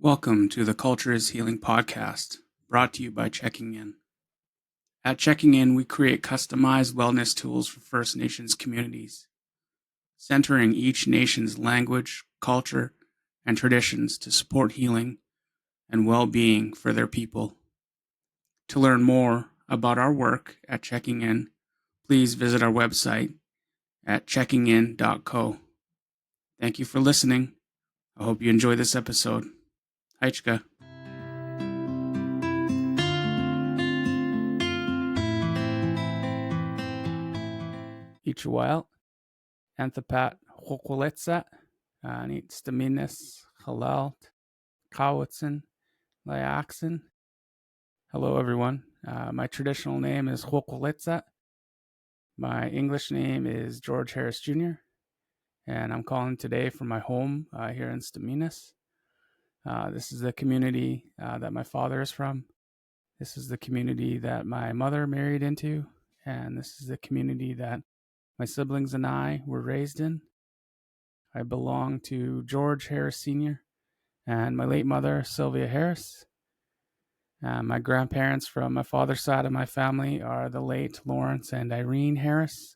Welcome to the Culture is Healing podcast, brought to you by Checking In. At Checking In, we create customized wellness tools for First Nations communities, centering each nation's language, culture, and traditions to support healing and well-being for their people. To learn more about our work at Checking In, please visit our website at checkingin.co. Thank you for listening. I hope you enjoy this episode. Haichka. Ichuel, Anthapat, Hokoletsat, Nitstaminis, Halal, Kawitson, Layaxin. Hello, everyone. My traditional name is Hokoletsat. My English name is George Harris Jr., and I'm calling today from my home here in Staminis. This is the community that my father is from. This is the community that my mother married into, and this is the community that my siblings and I were raised in. I belong to George Harris Sr. and my late mother, Sylvia Harris. My grandparents from my father's side of my family are the late Lawrence and Irene Harris.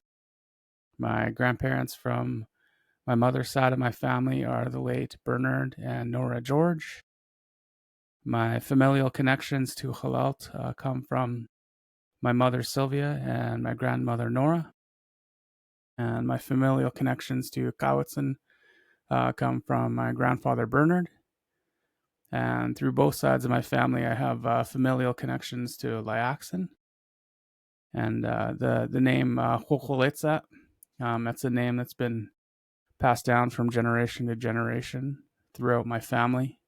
My grandparents from my mother's side of my family are the late Bernard and Nora George. My familial connections to Halalt come from my mother, Sylvia, and my grandmother, Nora. And my familial connections to Kawitson come from my grandfather, Bernard. And through both sides of my family, I have familial connections to Layaxin. And the name Hokoletsat, that's a name that's been passed down from generation to generation throughout my family.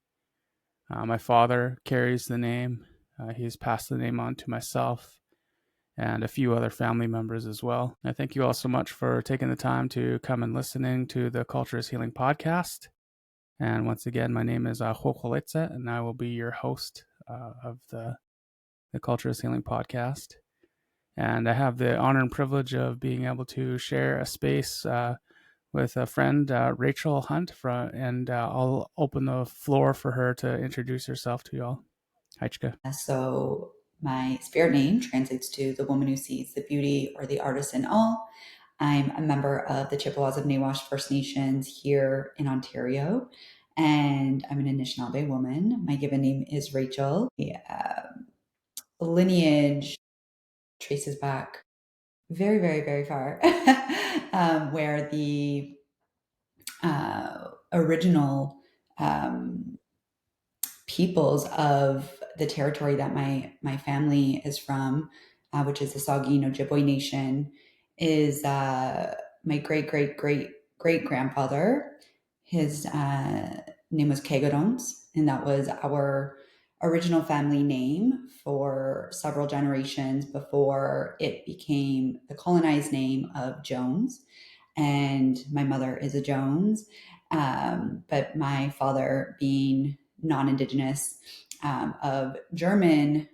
My father carries the name. He's passed the name on to myself and a few other family members as well. I thank you all so much for taking the time to come and listening to the Culture is Healing podcast. And once again, my name is Hokoletsat, and I will be your host of the Culture is Healing podcast. And I have the honor and privilege of being able to share a space with a friend, Rachael Hunt, and I'll open the floor for her to introduce herself to y'all. Haichka. So my spirit name translates to the woman who sees the beauty or the artist in all. I'm a member of the Chippewas of Nawash First Nations here in Ontario, and I'm an Anishinaabe woman. My given name is Rachael. The lineage traces back very, very, very far, where the original peoples of the territory that my family is from, which is the Saugeen Ojibwe Nation, is my great great great great grandfather. His name was Kegodons, and that was our original family name for several generations before it became the colonized name of Jones. And my mother is a Jones, but my father, being non-Indigenous, of German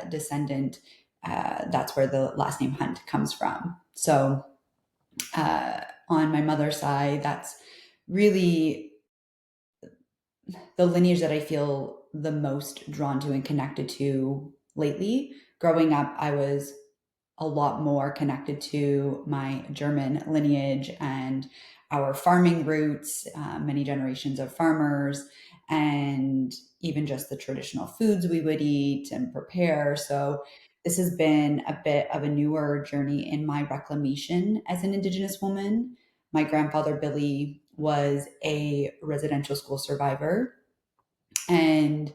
descendant, that's where the last name Hunt comes from. So on my mother's side, that's really the lineage that I feel the most drawn to and connected to lately. Growing up, I was a lot more connected to my German lineage and our farming roots, many generations of farmers, and even just the traditional foods we would eat and prepare. So this has been a bit of a newer journey in my reclamation as an Indigenous woman. My grandfather, Billy, was a residential school survivor, and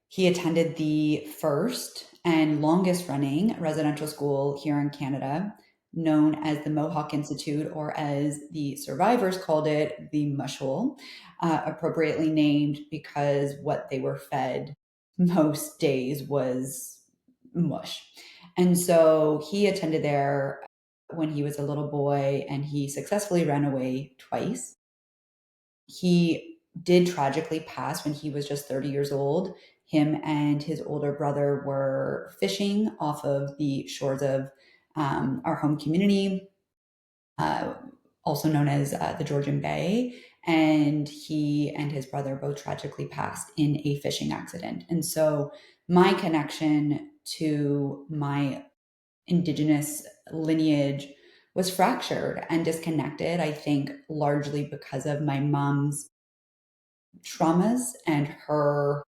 he attended the first and longest running residential school here in Canada, known as the Mohawk Institute, or as the survivors called it, the Mushhole, appropriately named because what they were fed most days was mush. And so he attended there when he was a little boy, and he successfully ran away twice. He did tragically pass when he was just 30 years old. Him and his older brother were fishing off of the shores of our home community, uh, also known as the Georgian Bay. and he and his brother both tragically passed in a fishing accident. And so my connection to my indigenous lineage was fractured and disconnected, I think, largely because of my mom's traumas and her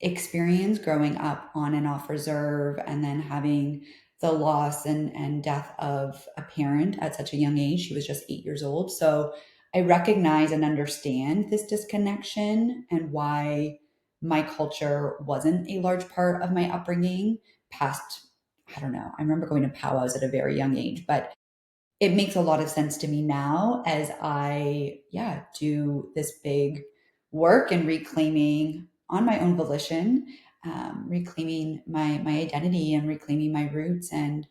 experience growing up on and off reserve, and then having the loss and death of a parent at such a young age. She was just 8 years old. So I recognize and understand this disconnection and why my culture wasn't a large part of my upbringing past, I don't know. I remember going to powwows at a very young age, but it makes a lot of sense to me now as I, yeah, do this big work and reclaiming on my own volition, reclaiming my identity and reclaiming my roots, and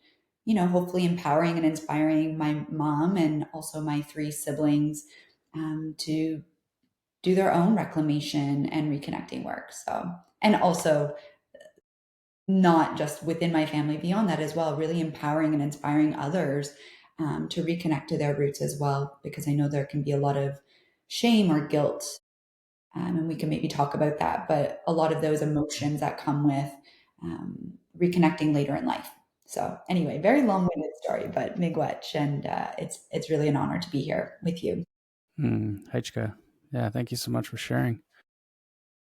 hopefully empowering and inspiring my mom and also my three siblings to do their own reclamation and reconnecting work. So, and also not just within my family, beyond that as well, really empowering and inspiring others to reconnect to their roots as well, because I know there can be a lot of shame or guilt, and we can maybe talk about that, but a lot of those emotions that come with reconnecting later in life. So, anyway, very long-winded story, but miigwech, and it's really an honor to be here with you. Heichka. Yeah, thank you so much for sharing.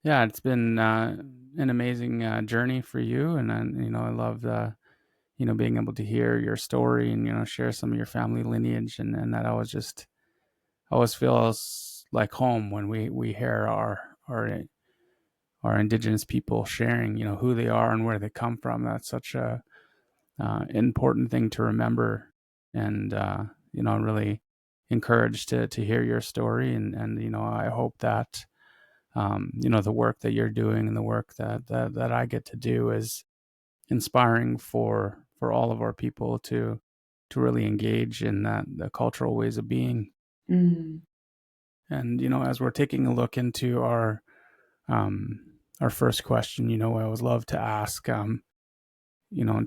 Yeah, it's been an amazing journey for you, and I love being able to hear your story and share some of your family lineage, and that always feels like home when we hear our indigenous people sharing who they are and where they come from. That's such a important thing to remember, and really encouraged to hear your story, and I hope that the work that you're doing and the work that I get to do is inspiring for all of our people to really engage in the cultural ways of being. Mm, And as we're taking a look into um, our first question, I always love to ask, and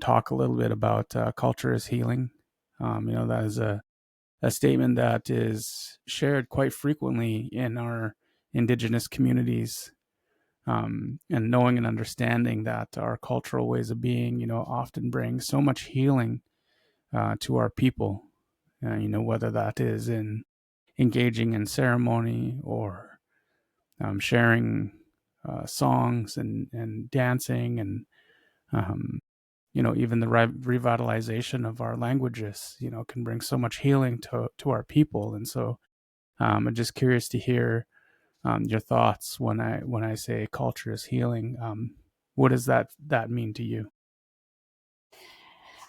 talk a little bit about culture is healing. That is a statement that is shared quite frequently in our indigenous communities. And knowing and understanding that our cultural ways of being, often bring so much healing to our people, whether that is in engaging in ceremony or sharing songs and dancing, and um, even the revitalization of our languages, can bring so much healing to our people. And so I'm just curious to hear your thoughts when I say culture is healing. What does that mean to you?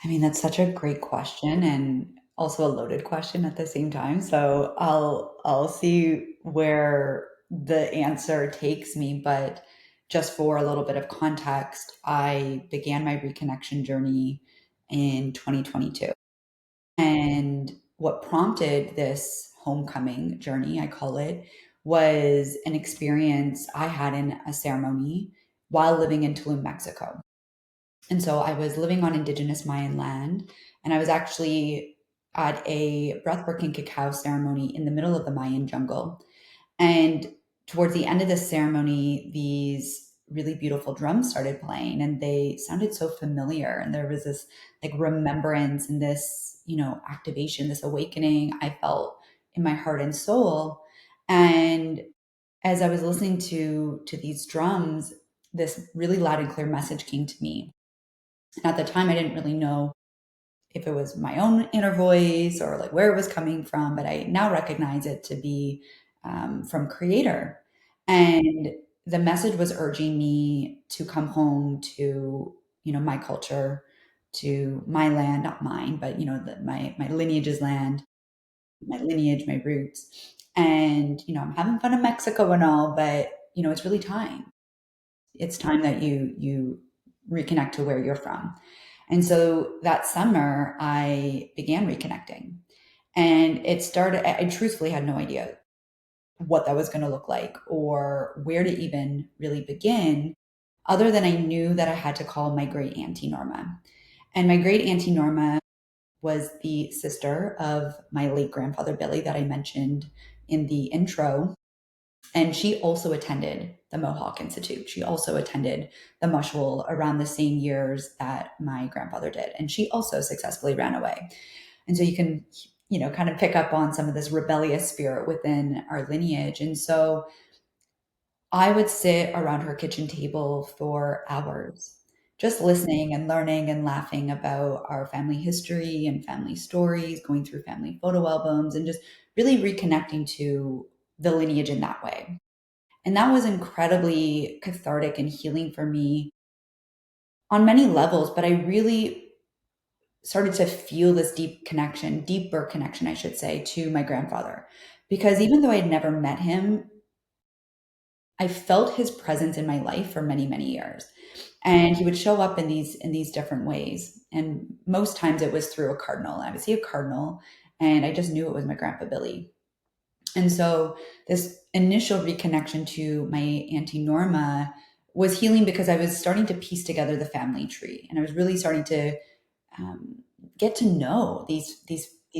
I mean, that's such a great question and also a loaded question at the same time. So I'll see where the answer takes me, but just for a little bit of context, I began my reconnection journey in 2022. And what prompted this homecoming journey, I call it, was an experience I had in a ceremony while living in Tulum, Mexico. And so I was living on indigenous Mayan land, and I was actually at a breathwork and cacao ceremony in the middle of the Mayan jungle. And towards the end of this ceremony, these really beautiful drums started playing, and they sounded so familiar. And there was this like remembrance and this, activation, this awakening I felt in my heart and soul. And as I was listening to these drums, this really loud and clear message came to me. And at the time, I didn't really know if it was my own inner voice or like where it was coming from, but I now recognize it to be from Creator. And the message was urging me to come home to, my culture, to my land, not mine, but my lineage's land, my lineage, my roots. And I'm having fun in Mexico and all, but it's really time. It's time that you reconnect to where you're from. And so that summer, I began reconnecting. And it started, I truthfully had no idea what that was going to look like or where to even really begin, other than I knew that I had to call my great auntie Norma. And my great auntie Norma was the sister of my late grandfather Billy that I mentioned in the intro. And she also attended the Mohawk Institute. She also attended the Mushwell around the same years that my grandfather did. And she also successfully ran away. And so you can, kind of pick up on some of this rebellious spirit within our lineage. And so I would sit around her kitchen table for hours, just listening and learning and laughing about our family history and family stories, going through family photo albums, and just really reconnecting to the lineage in that way. And that was incredibly cathartic and healing for me on many levels. But I really started to feel this deeper connection, I should say, to my grandfather. Because even though I had never met him, I felt his presence in my life for many, many years. And he would show up in these different ways. And most times it was through a cardinal. I would see a cardinal and I just knew it was my grandpa Billy. And so this initial reconnection to my Auntie Norma was healing because I was starting to piece together the family tree, and I was really starting to um, get to know these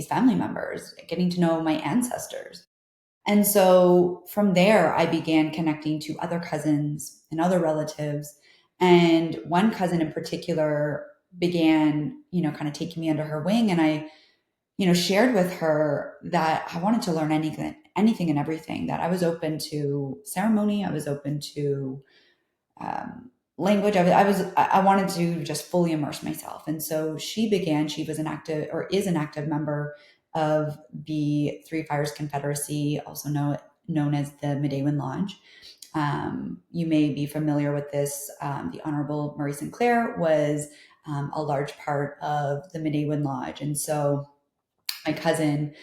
family members, getting to know my ancestors. And so from there, I began connecting to other cousins and other relatives. And one cousin in particular began, kind of taking me under her wing. And I, shared with her that I wanted to learn anything and everything, that I was open to ceremony. I was open to language. I wanted to just fully immerse myself. And so she was an active, or is an active member of the Three Fires Confederacy, also known as the Midewin Lodge. You may be familiar with this. The Honorable Murray Sinclair was a large part of the Midewin Lodge. And so my cousin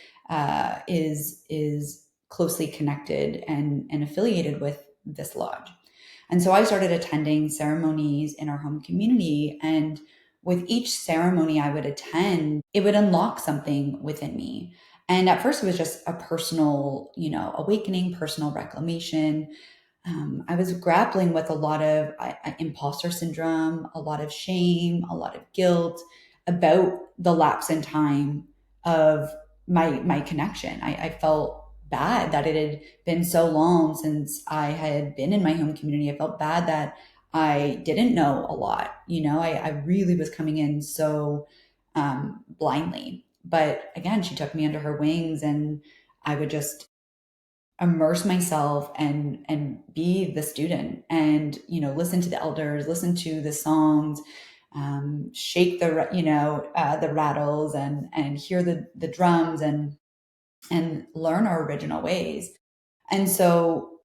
is closely connected and affiliated with this lodge. And so I started attending ceremonies in our home community. And with each ceremony I would attend, it would unlock something within me. And at first, it was just a personal, awakening, personal reclamation. I was grappling with a lot of imposter syndrome, a lot of shame, a lot of guilt about the lapse in time of my connection. I felt bad that it had been so long since I had been in my home community. I felt bad that I didn't know a lot. I really was coming in so blindly. But again, she took me under her wings, and I would just immerse myself and be the student, and listen to the elders, listen to the songs, shake the rattles, and hear the drums, and learn our original ways. And so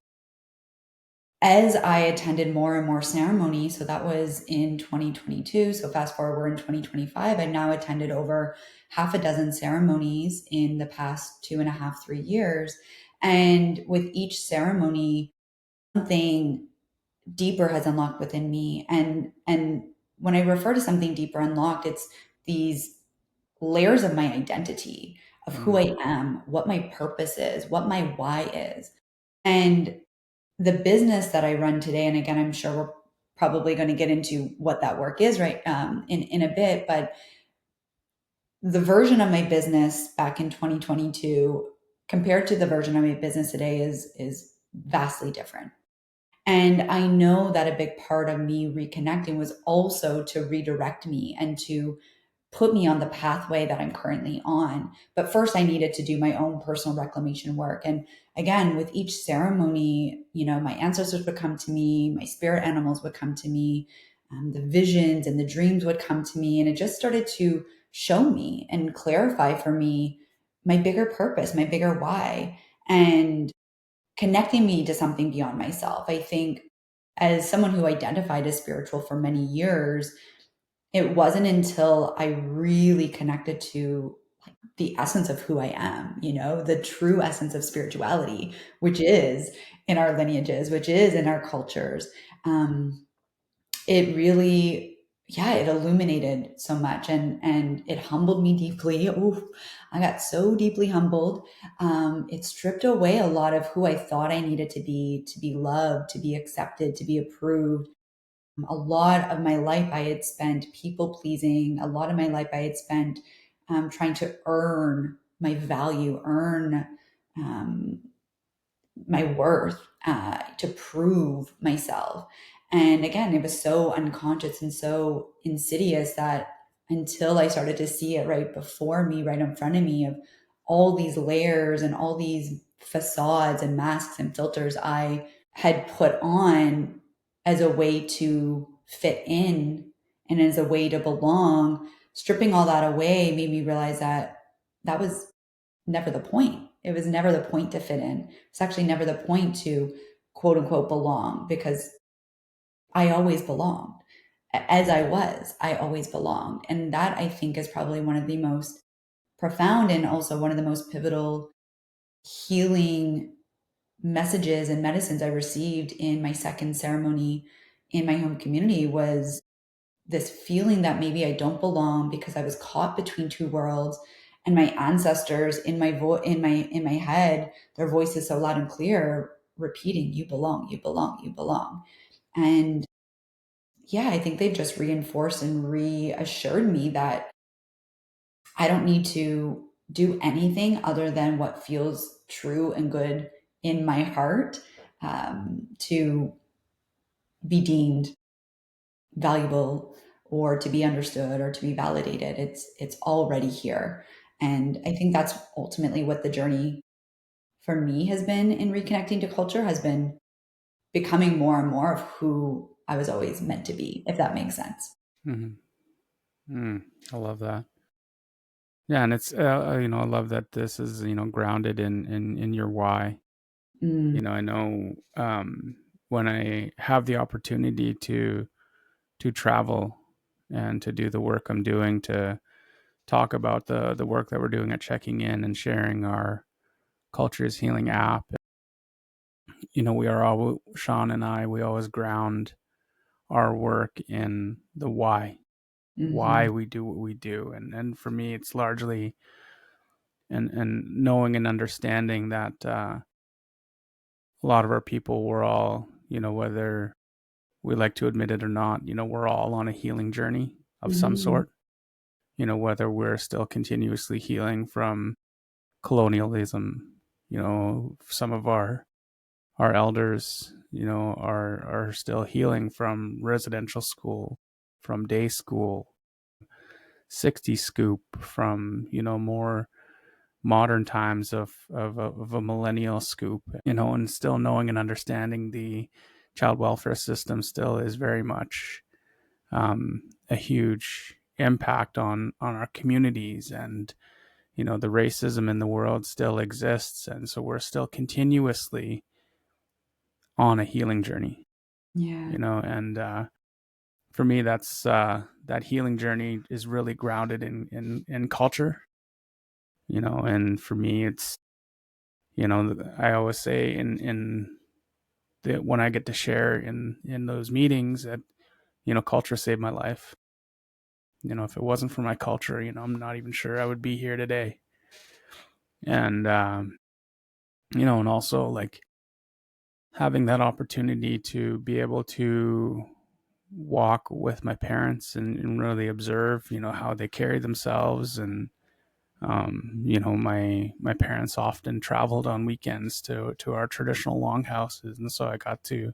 as I attended more and more ceremonies, so that was in 2022, so fast forward, we're in 2025, I now attended over half a dozen ceremonies in the past 2.5, 3 years. And with each ceremony, something deeper has unlocked within me. And when I refer to something deeper unlocked, it's these layers of my identity, of who Mm. I am, what my purpose is, what my why is. And the business that I run today, and again, I'm sure we're probably going to get into what that work is, right, in a bit, but the version of my business back in 2022 compared to the version of my business today is vastly different. And I know that a big part of me reconnecting was also to redirect me and to put me on the pathway that I'm currently on. But first, I needed to do my own personal reclamation work. And again, with each ceremony, my ancestors would come to me, my spirit animals would come to me, the visions and the dreams would come to me. And it just started to show me and clarify for me my bigger purpose, my bigger why, and connecting me to something beyond myself. I think as someone who identified as spiritual for many years, it wasn't until I really connected to like the essence of who I am, the true essence of spirituality, which is in our lineages, which is in our cultures. Um, it really, yeah, it illuminated so much, and it humbled me deeply. Oof, I got so deeply humbled. It stripped away a lot of who I thought I needed to be loved, to be accepted, to be approved. A lot of my life I had spent people pleasing. A lot of my life I had spent trying to earn my value, earn my worth, to prove myself. And again, it was so unconscious and so insidious that until I started to see it right before me, right in front of me, of all these layers and all these facades and masks and filters I had put on as a way to fit in and as a way to belong, stripping all that away made me realize that that was never the point. It was never the point to fit in. It's actually never the point to quote unquote belong, because I always belonged. As I was, I always belonged. And that, I think, is probably one of the most profound and also one of the most pivotal healing messages and medicines I received in my second ceremony in my home community, was this feeling that maybe I don't belong because I was caught between two worlds, and my ancestors in my head, their voices so loud and clear repeating, you belong, you belong, you belong. And yeah, I think they've just reinforced and reassured me that I don't need to do anything other than what feels true and good in my heart, to be deemed valuable or to be understood or to be validated. It's already here. And I think that's ultimately what the journey for me has been in reconnecting to culture, has been becoming more and more of who I was always meant to be, if that makes sense. Mm-hmm. I love that. Yeah, and it's I love that this is grounded in your why. Mm, I know when I have the opportunity to travel and to do the work I'm doing, to talk about the work that we're doing at Checking In and sharing our Culture is Healing app. We are all, Sean and I, we always ground our work in the why hmm we do what we do. And for me, it's largely and knowing and understanding that a lot of our people, we're all, whether we like to admit it or not, we're all on a healing journey of some hmm sort. Whether we're still continuously healing from colonialism, some of our elders, are still healing from residential school, from day school, 60 scoop, from, more modern times of a millennial scoop, and still knowing and understanding the child welfare system still is very much a huge impact on our communities. And the racism in the world still exists, and so we're still continuously on a healing journey. Yeah. And for me, that's that healing journey is really grounded in culture. And for me, it's I always say in that when I get to share in those meetings that culture saved my life. If it wasn't for my culture, I'm not even sure I would be here today. And and also, like, having that opportunity to be able to walk with my parents and really observe, how they carry themselves. And my parents often traveled on weekends to our traditional longhouses, and so I got to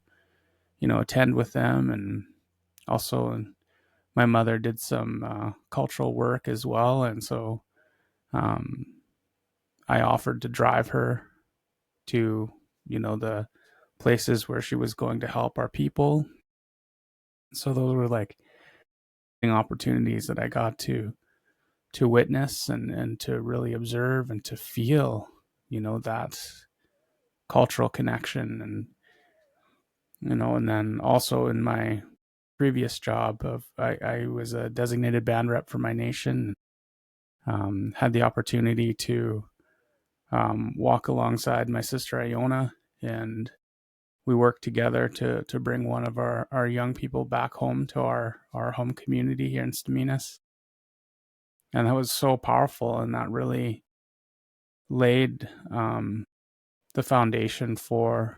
attend with them. And also, my mother did some cultural work as well, and so um, I offered to drive her to the places where she was going to help our people. So those were like opportunities that I got to witness and to really observe and to feel, that cultural connection. And and then also in my previous job I was a designated band rep for my nation. Had the opportunity to walk alongside my sister Iona, and we worked together to bring one of our young people back home to our home community here in Staminas. And that was so powerful, and that really laid the foundation for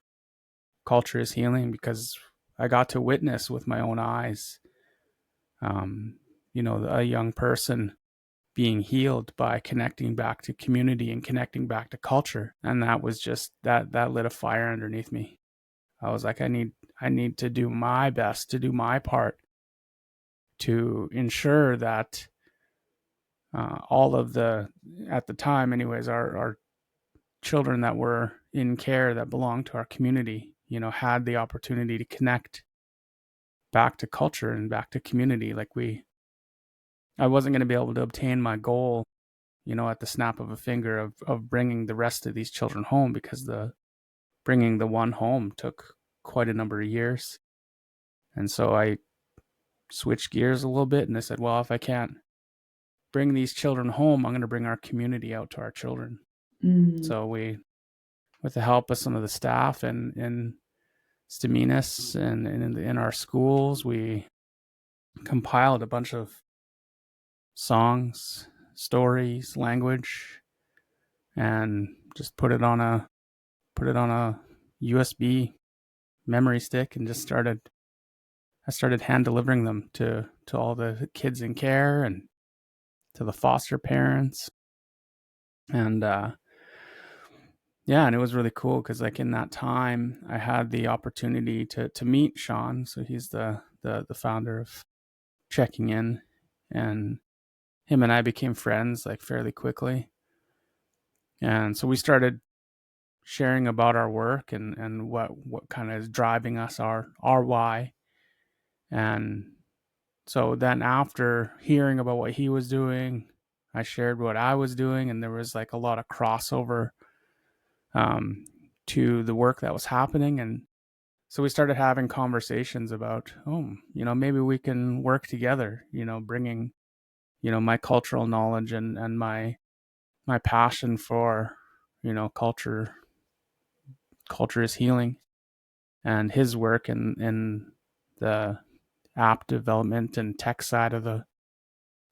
Culture is Healing, because I got to witness with my own eyes, a young person being healed by connecting back to community and connecting back to culture. And that was just that lit a fire underneath me. I was like, I need to do my best to do my part to ensure that all of the, at the time anyways, our children that were in care that belonged to our community, had the opportunity to connect back to culture and back to community. Like I wasn't going to be able to obtain my goal, at the snap of a finger of bringing the rest of these children home, because bringing the one home took quite a number of years. And so I switched gears a little bit and I said, well, if I can't bring these children home, I'm going to bring our community out to our children. Mm. So with the help of some of the staff and Staminas and in our schools, we compiled a bunch of songs, stories, language, and just put it on a USB memory stick and I started hand delivering them to all the kids in care and to the foster parents. And yeah, and it was really cool because like in that time I had the opportunity to meet Sean. So he's the founder of Checking In, and him and I became friends like fairly quickly. And so we started sharing about our work and what kind of is driving us, our why. And so then after hearing about what he was doing, I shared what I was doing, and there was like a lot of crossover um, to the work that was happening. And so we started having conversations about, maybe we can work together, bringing, my cultural knowledge and my passion for, culture is healing, and his work in the app development and tech side of the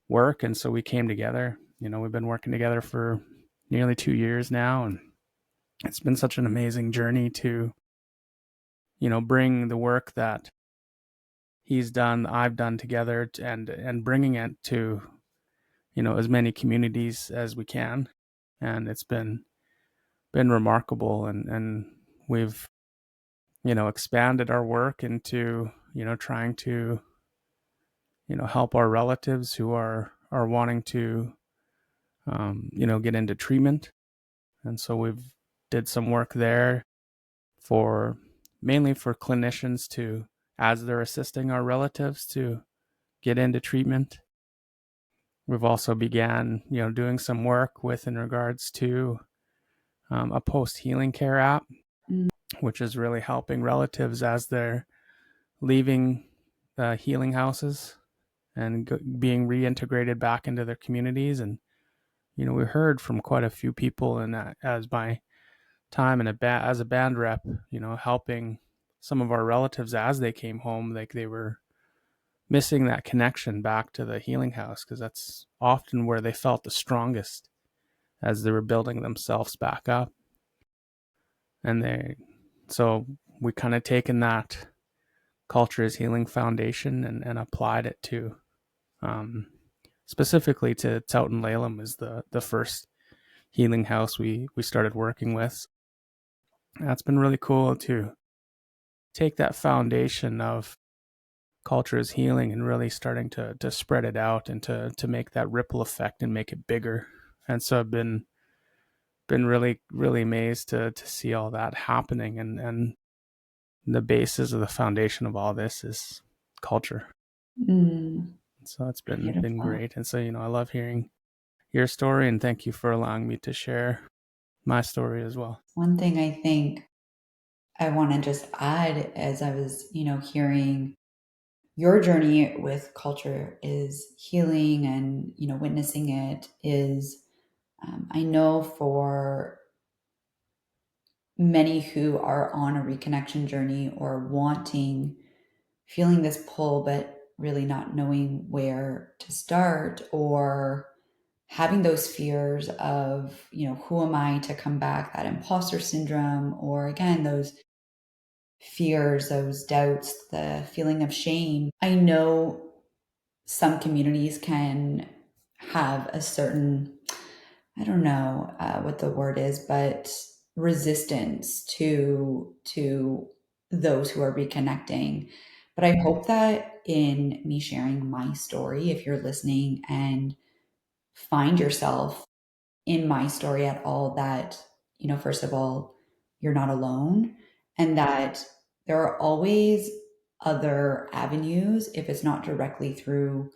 work. And so we came together. We've been working together for nearly 2 years now, and it's been such an amazing journey to, bring the work that he's done, I've done together, and bringing it to, as many communities as we can. And it's been remarkable, and we've, expanded our work into, trying to, help our relatives who are wanting to, get into treatment. And so we've did some work there for mainly for clinicians to, as they're assisting our relatives to get into treatment. We've also began, doing some work with in regards to a post-healing care app, Mm. which is really helping relatives as they're leaving the healing houses and being reintegrated back into their communities. And we heard from quite a few people, and as my time as a band rep, helping some of our relatives as they came home, like they were missing that connection back to the healing house, because that's often where they felt the strongest as they were building themselves back up. And so we kind of taken that culture is healing foundation and applied it to, specifically to Towton Laleham is the first healing house we started working with. That's been really cool to take that foundation of culture is healing and really starting to spread it out and to make that ripple effect and make it bigger. And so I've been really, really amazed to see all that happening. And the basis of the foundation of all this is culture. Mm. So it's been Beautiful. great. And so, I love hearing your story, and thank you for allowing me to share my story as well. One thing I think I want to just add as I was, hearing your journey with culture is healing and, witnessing it is, I know for many who are on a reconnection journey or feeling this pull, but really not knowing where to start or having those fears of, who am I to come back, that imposter syndrome, or again, those fears, those doubts, the feeling of shame. I know some communities can have a certain, I don't know what the word is, but resistance to those who are reconnecting. But I hope that in me sharing my story, if you're listening and find yourself in my story at all, that, first of all, you're not alone, and that there are always other avenues, if it's not directly through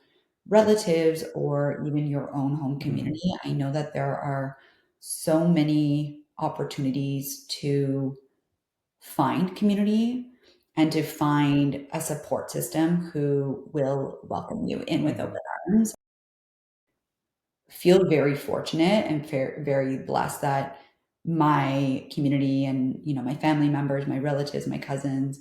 relatives or even your own home Mhm. community. I know that there are so many opportunities to find community and to find a support system who will welcome you in with open Mhm. arms. Feel very fortunate and very blessed that my community and, my family members, my relatives, my cousins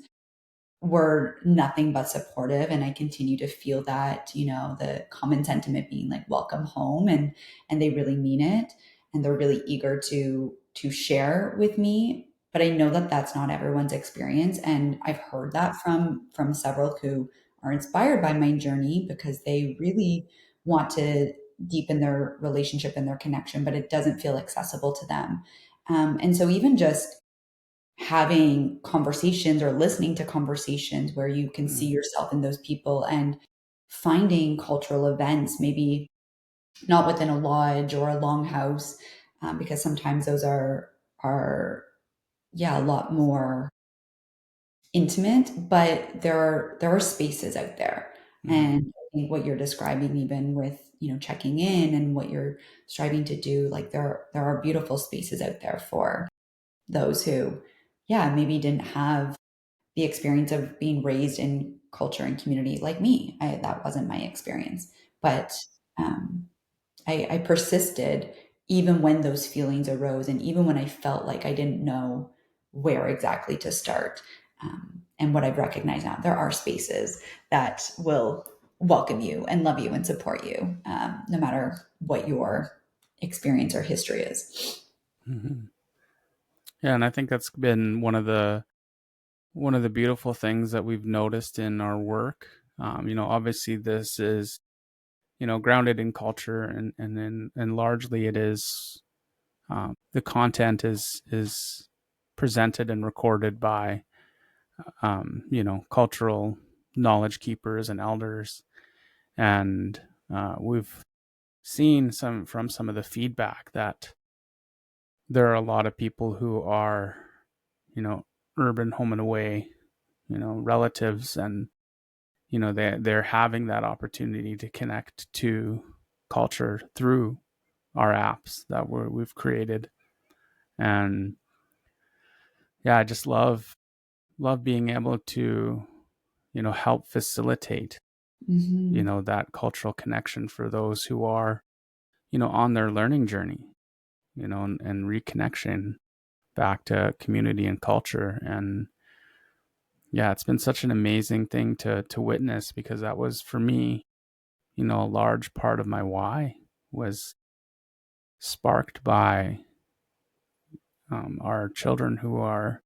were nothing but supportive, and I continue to feel that, the common sentiment being like welcome home, and they really mean it, and they're really eager to share with me. But I know that that's not everyone's experience, and I've heard that from several who are inspired by my journey because they really want to deepen their relationship and their connection, but it doesn't feel accessible to them. And so even just having conversations or listening to conversations where you can see Mhm. yourself in those people, and finding cultural events, maybe not within a lodge or a longhouse, because sometimes those are yeah, a lot more intimate, but there are spaces out there. Mhm. And I think what you're describing, even with, checking in and what you're striving to do, like there are beautiful spaces out there for those who, yeah, maybe didn't have the experience of being raised in culture and community like me. That wasn't my experience, but um, I persisted even when those feelings arose, and even when I felt like I didn't know where exactly to start. And what I've recognized now, there are spaces that will welcome you and love you and support you, no matter what your experience or history is. Mhm. Yeah, and I think that's been one of the beautiful things that we've noticed in our work. Obviously this is, grounded in culture, and largely it is, the content is presented and recorded by, cultural knowledge keepers and elders, and we've seen some of the feedback that there are a lot of people who are, urban home and away, relatives, and they're having that opportunity to connect to culture through our apps that we've created. And yeah, I just love being able to, help facilitate, Hmm. that cultural connection for those who are, on their learning journey, and reconnection back to community and culture. And yeah, it's been such an amazing thing to witness, because that was for me, a large part of my why was sparked by, our children who are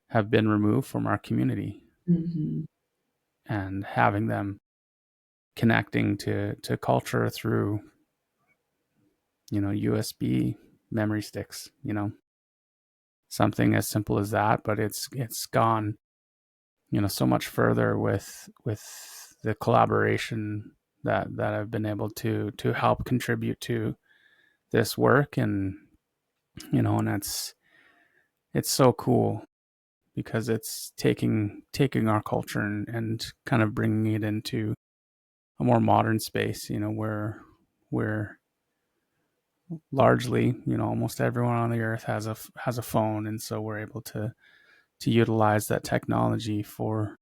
have been removed from our community, Hmm. and having them connecting to culture through, USB memory sticks, something as simple as that. But it's gone, so much further with the collaboration that I've been able to help contribute to this work. And and it's so cool, because it's taking our culture and kind of bringing it into a more modern space, where largely, almost everyone on the earth has a phone, and so we're able to utilize that technology for,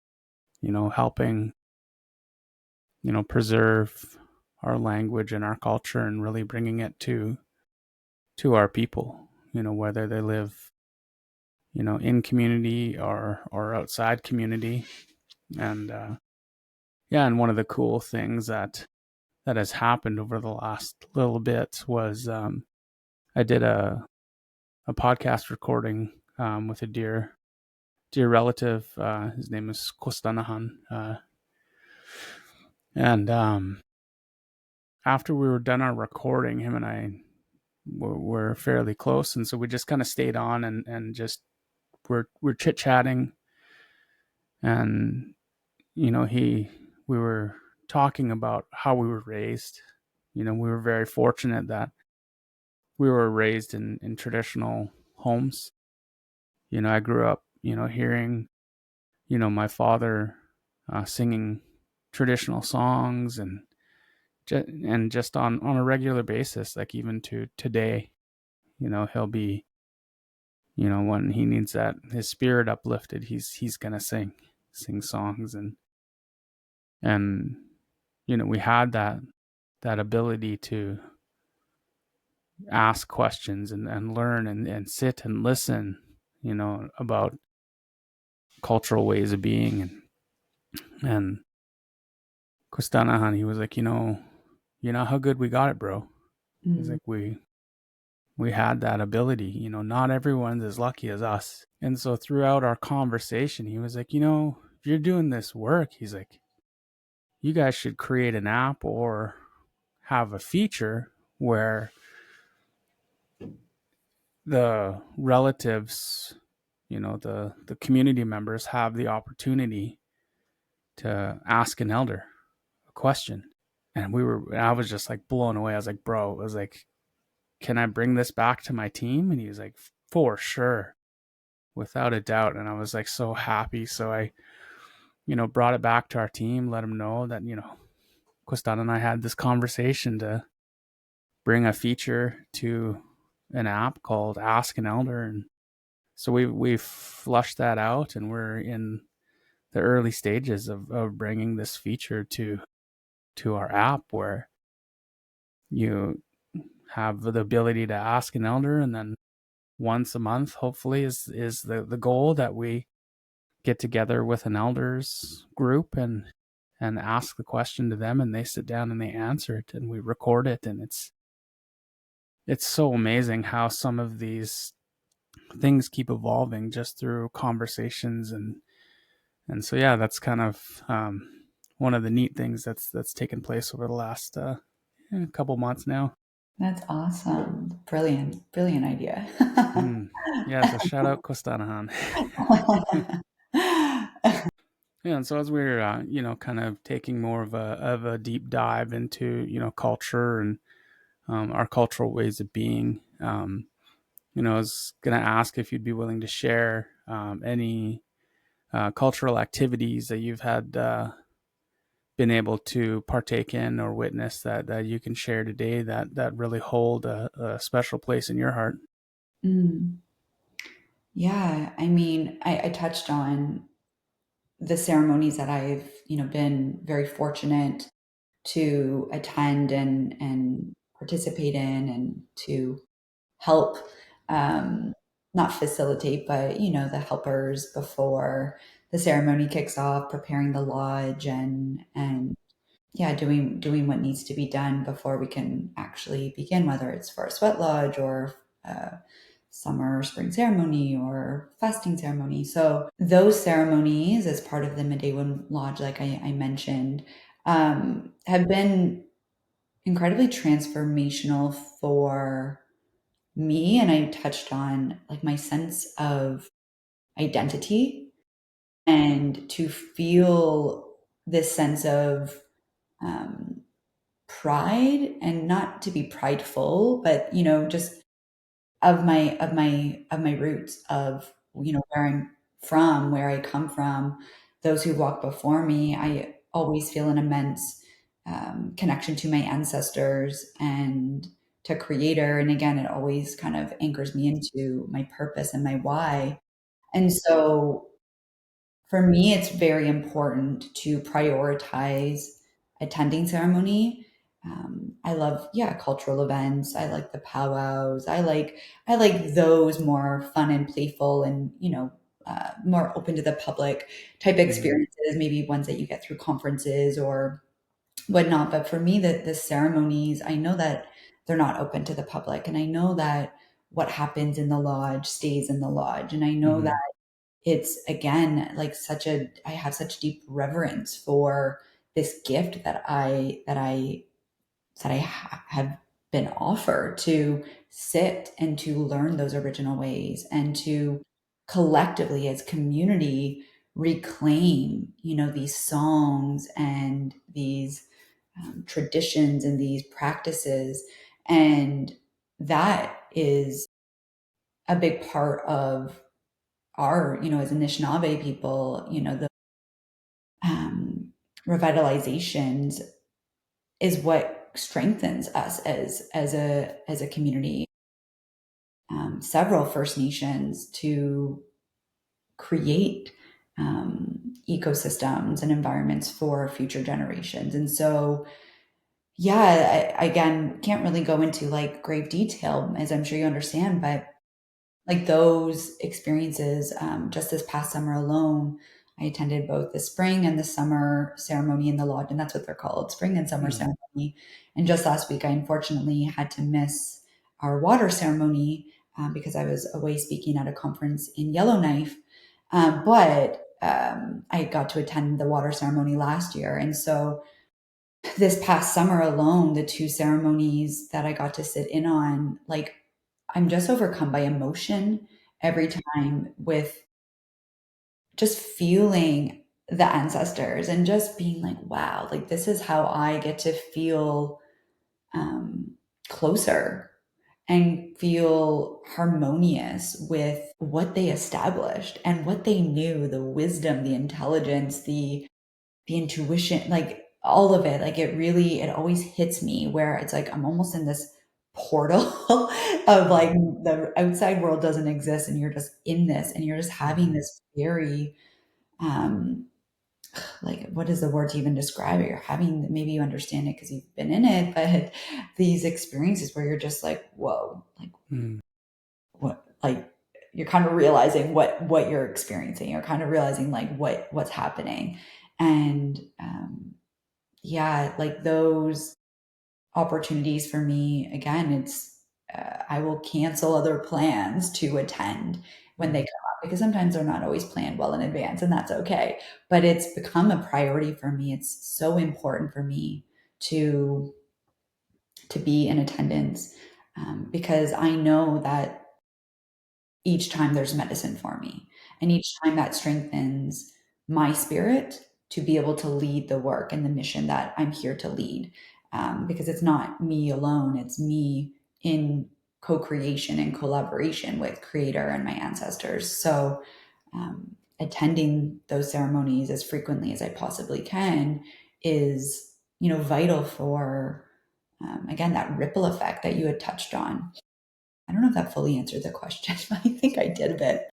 helping, preserve our language and our culture, and really bringing it to our people, whether they live, in community or outside community. And yeah, and one of the cool things that has happened over the last little bit was, I did a podcast recording, with a dear relative. His name is Kostanahan, and after we were done our recording, him and I were fairly close, and so we just kind of stayed on and just we're chit chatting, and he we were talking about how we were raised. We were very fortunate that we were raised in traditional homes. I grew up, hearing, my father singing traditional songs, and just on a regular basis, like even to today, he'll be, when he needs that his spirit uplifted, he's gonna sing songs, and we had that ability to ask questions and learn and sit and listen, about cultural ways of being, and Kostanahan, he was like, how good we got it, bro. He's Mm. like, we had that ability. Not everyone's as lucky as us. And so throughout our conversation, he was like, if you're doing this work, he's like, you guys should create an app or have a feature where the relatives, the community members have the opportunity to ask an elder a question. And I was just like blown away. I was like, bro, I was like, can I bring this back to my team? And he was like, for sure, without a doubt. And I was like so happy. So I, brought it back to our team, let them know that, Kostan and I had this conversation to bring a feature to an app called Ask an Elder. And so we flushed that out, and we're in the early stages of bringing this feature to our app, where you have the ability to ask an elder, and then once a month, hopefully, is the goal, that we get together with an elders group and ask the question to them, and they sit down and they answer it, and we record it. And it's so amazing how some of these things keep evolving just through conversations, and so yeah, that's kind of one of the neat things that's taken place over the last couple months now. That's awesome. Brilliant. Brilliant idea. Mm. Yeah, so shout out Kostanahan. Yeah, and so as we're kind of taking more of a deep dive into culture and our cultural ways of being, I was gonna ask if you'd be willing to share any cultural activities that you've had been able to partake in or witness, that you can share today, that really hold a special place in your heart. Mm. Yeah, I mean, I touched on the ceremonies that I've, been very fortunate to attend and participate in, and to help, um, not facilitate, but the helpers before the ceremony kicks off, preparing the lodge, and yeah, doing what needs to be done before we can actually begin, whether it's for a sweat lodge or summer or spring ceremony or fasting ceremony. So those ceremonies, as part of the Midewin Lodge, like I mentioned, have been incredibly transformational for me. And I touched on like my sense of identity, and to feel this sense of um, pride, and not to be prideful, but just of my roots, of where I'm from, where I come from, those who walked before me. I always feel an immense connection to my ancestors and to Creator, and again, it always kind of anchors me into my purpose and my why. And so for me, it's very important to prioritize attending ceremony. I love, yeah, cultural events. I like the powwows. I like those more fun and playful, and more open to the public type Mm-hmm. experiences. Maybe ones that you get through conferences or whatnot. But for me, the ceremonies, I know that they're not open to the public, and I know that what happens in the lodge stays in the lodge, and I know that Mm-hmm. it's, again, like I have such deep reverence for this gift that I that I have been offered to sit and to learn those original ways and to collectively as community reclaim, these songs and these traditions and these practices. And that is a big part of our, as Anishinaabe people, the um, revitalizations is what strengthens us as a community. Several First Nations to create ecosystems and environments for future generations. And so, yeah, again, can't really go into like grave detail, as I'm sure you understand, but like those experiences, just this past summer alone, I attended both the spring and the summer ceremony in the lodge, and that's what they're called, spring and summer Mm. ceremony. And just last week, I unfortunately had to miss our water ceremony because I was away speaking at a conference in Yellowknife. But I got to attend the water ceremony last year, and so this past summer alone, the two ceremonies that I got to sit in on, like I'm just overcome by emotion every time with just feeling the ancestors and just being like, wow, like this is how I get to feel um, closer and feel harmonious with what they established and what they knew, the wisdom, the intelligence, the intuition, like all of it. Like it always hits me where it's like I'm almost in this portal of like the outside world doesn't exist and you're just in this and you're just having Mhm. this very um like what is the word to even describe it? You're having, maybe you understand it because you've been in it, but these experiences where you're just like, whoa, like Mm. what, like you're kind of realizing what you're experiencing. You're kind of realizing like what's happening. And yeah, like those opportunities for me, again, it's I will cancel other plans to attend when they Mm. come up because sometimes they're not always planned well in advance, and that's okay. But it's become a priority for me. It's so important for me to to be in attendance because I know that each time there's medicine for me. And each time that strengthens my spirit to be able to lead the work and the mission that I'm here to lead. Because it's not me alone, it's me in co creation and collaboration with Creator and my ancestors. So, attending those ceremonies as frequently as I possibly can is, vital for, again, that ripple effect that you had touched on. I don't know if that fully answered the question, but I think I did a bit.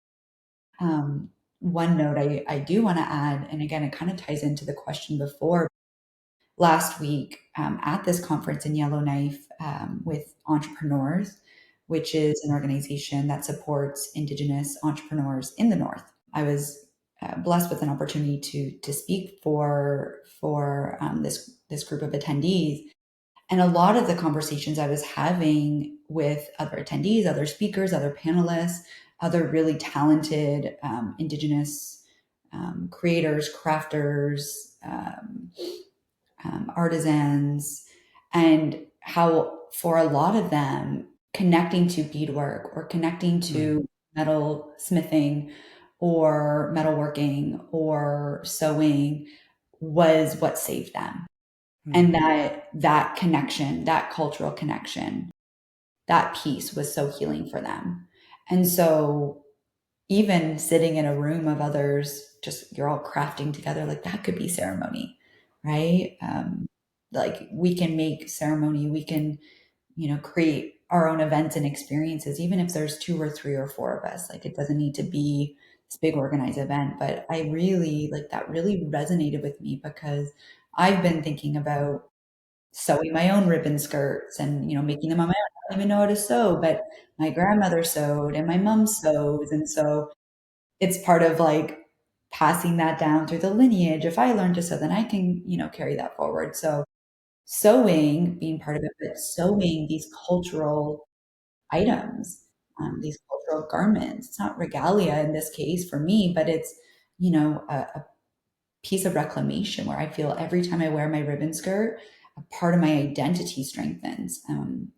One note I do want to add, and again, it kind of ties into the question before. Last week at this conference in Yellowknife with entrepreneurs, which is an organization that supports Indigenous entrepreneurs in the North. I was blessed with an opportunity to speak for this group of attendees, and a lot of the conversations I was having with other attendees, other speakers, other panelists, other really talented Indigenous creators, crafters, artisans, and how for a lot of them, connecting to beadwork or connecting Mm. to metal smithing or metalworking or sewing was what saved them, Mm. and that connection, that cultural connection, that piece was so healing for them. And so even sitting in a room of others, just you're all crafting together, like that could be ceremony, right? Like we can make ceremony, we can, create our own events and experiences, even if there's two or three or four of us. Like it doesn't need to be this big organized event. But I really like that really resonated with me because I've been thinking about sewing my own ribbon skirts and, making them on my own. I don't even know how to sew, but my grandmother sewed and my mom sews. And so it's part of like passing that down through the lineage. If I learn to sew, then I can, carry that forward. So sewing being part of it, but sewing these cultural items, these cultural garments. It's not regalia in this case for me, but it's, a piece of reclamation where I feel every time I wear my ribbon skirt, a part of my identity strengthens.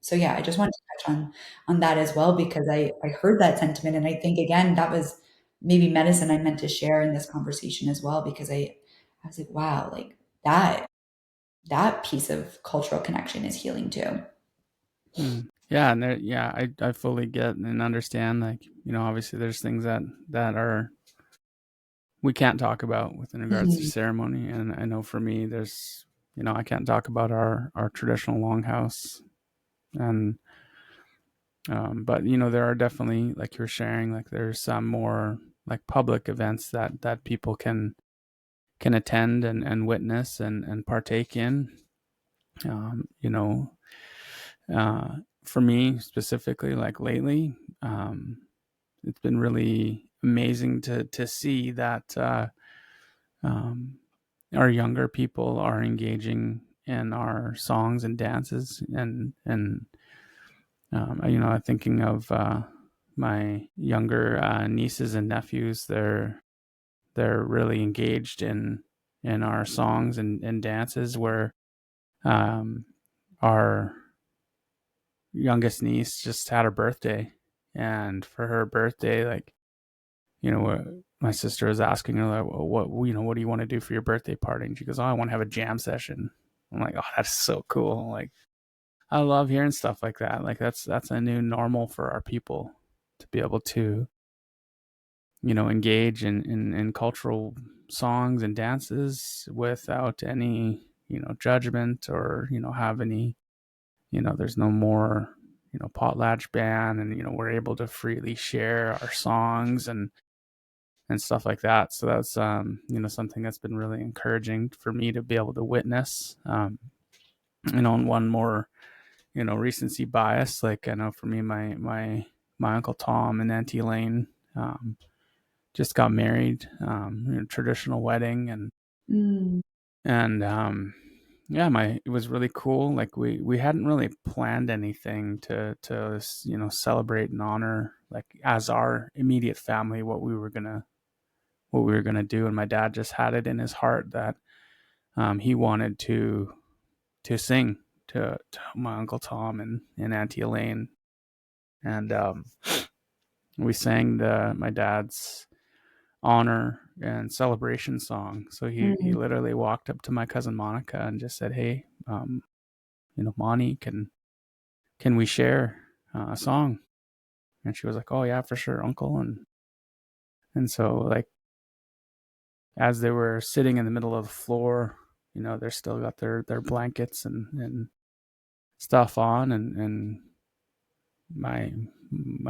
So yeah, I just wanted to touch on that as well because I heard that sentiment, and I think again that was maybe medicine I meant to share in this conversation as well because I was like, wow, like that piece of cultural connection is healing too. Yeah, and yeah, I fully get and understand. Like, obviously, there's things that are we can't talk about within regards to Mhm. ceremony, and I know for me, there's I can't talk about our traditional longhouse, and but there are definitely, like you're sharing, like there's some more like public events that people can attend and witness and partake in. Um, you know, for me specifically, like lately, it's been really amazing to see that um, our younger people are engaging in our songs and dances, and thinking of my younger nieces and nephews. They're really engaged in our songs and dances. Where um, our youngest niece just had her birthday, and for her birthday, like, my sister was asking her, like, well, what do you want to do for your birthday party? And she goes, oh, I want to have a jam session. I'm like, oh, that's so cool. Like, I love hearing stuff like that. Like, that's a new normal for our people to be able to, engage in cultural songs and dances without any, judgment, or, have any, there's no more, potlatch ban, and, we're able to freely share our songs and stuff like that. So that's, something that's been really encouraging for me to be able to witness. And one more, recency bias, like, I know for me, my uncle Tom and Auntie Elaine just got married, traditional wedding, Mm, and yeah, it was really cool. Like, we hadn't really planned anything to celebrate and honor, like, as our immediate family, what we were gonna do. And my dad just had it in his heart that he wanted to sing to my uncle Tom and Auntie Elaine, and we sang my dad's honor and celebration song. So he mm, literally walked up to my cousin Monica and just said, "Hey, Moni, can we share a song?" And she was like, "Oh yeah, for sure, Uncle." And so, like, as they were sitting in the middle of the floor, they're still got their blankets and stuff on, and my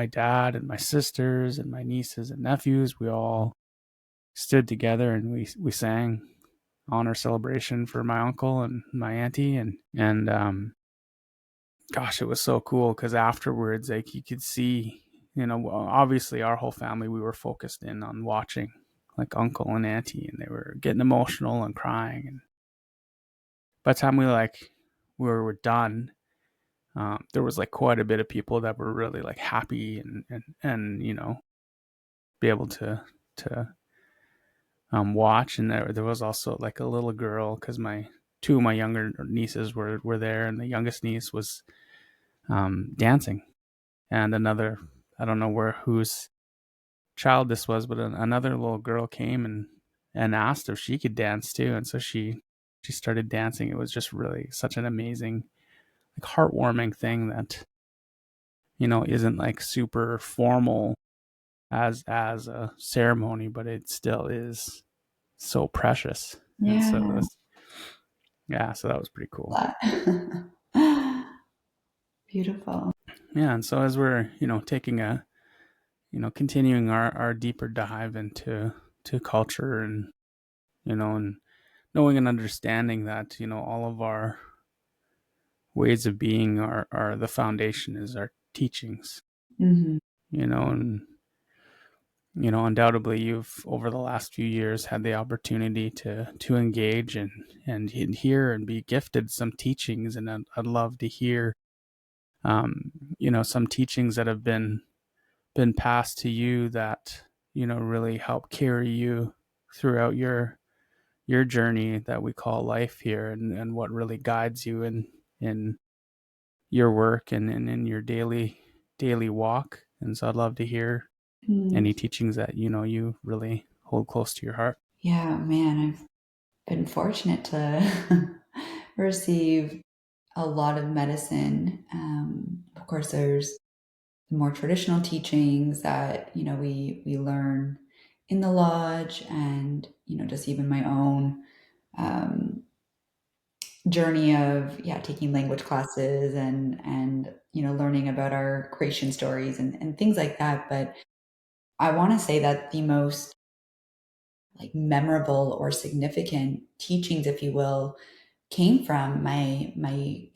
dad and my sisters and my nieces and nephews, we all stood together and we sang honor celebration for my uncle and my auntie, and gosh, it was so cool because afterwards, like, you could see, obviously our whole family, we were focused in on watching, like, uncle and auntie, and they were getting emotional and crying. And by the time we were done, there was like quite a bit of people that were really like happy and be able to watch. And there was also like a little girl, because my two of my younger nieces were there, and the youngest niece was dancing, and another, I don't know whose child this was, but another little girl came and asked if she could dance too, and so she started dancing. It was just really such an amazing, like, heartwarming thing that isn't like super formal as a ceremony, but it still is so precious. And so yeah. that's yeah, so that was pretty cool. Beautiful. Yeah, and so as we're taking continuing our deeper dive into culture, and knowing and understanding that all of our ways of being are the foundation is our teachings. Hmm. And undoubtedly, you've, over the last few years, had the opportunity to engage and hear and be gifted some teachings, and I'd love to hear um, some teachings that have been passed to you that really help carry you throughout your journey that we call life here, and what really guides you in your work and in your daily walk. And so I'd love to hear Mm. any teachings that you really hold close to your heart. Yeah, man, I've been fortunate to receive a lot of medicine. Of course, there's the more traditional teachings that we learn in the lodge, and just even my own um, journey of taking language classes and learning about our creation stories and things like that. But I want to say that the most like memorable or significant teachings, if you will, came from my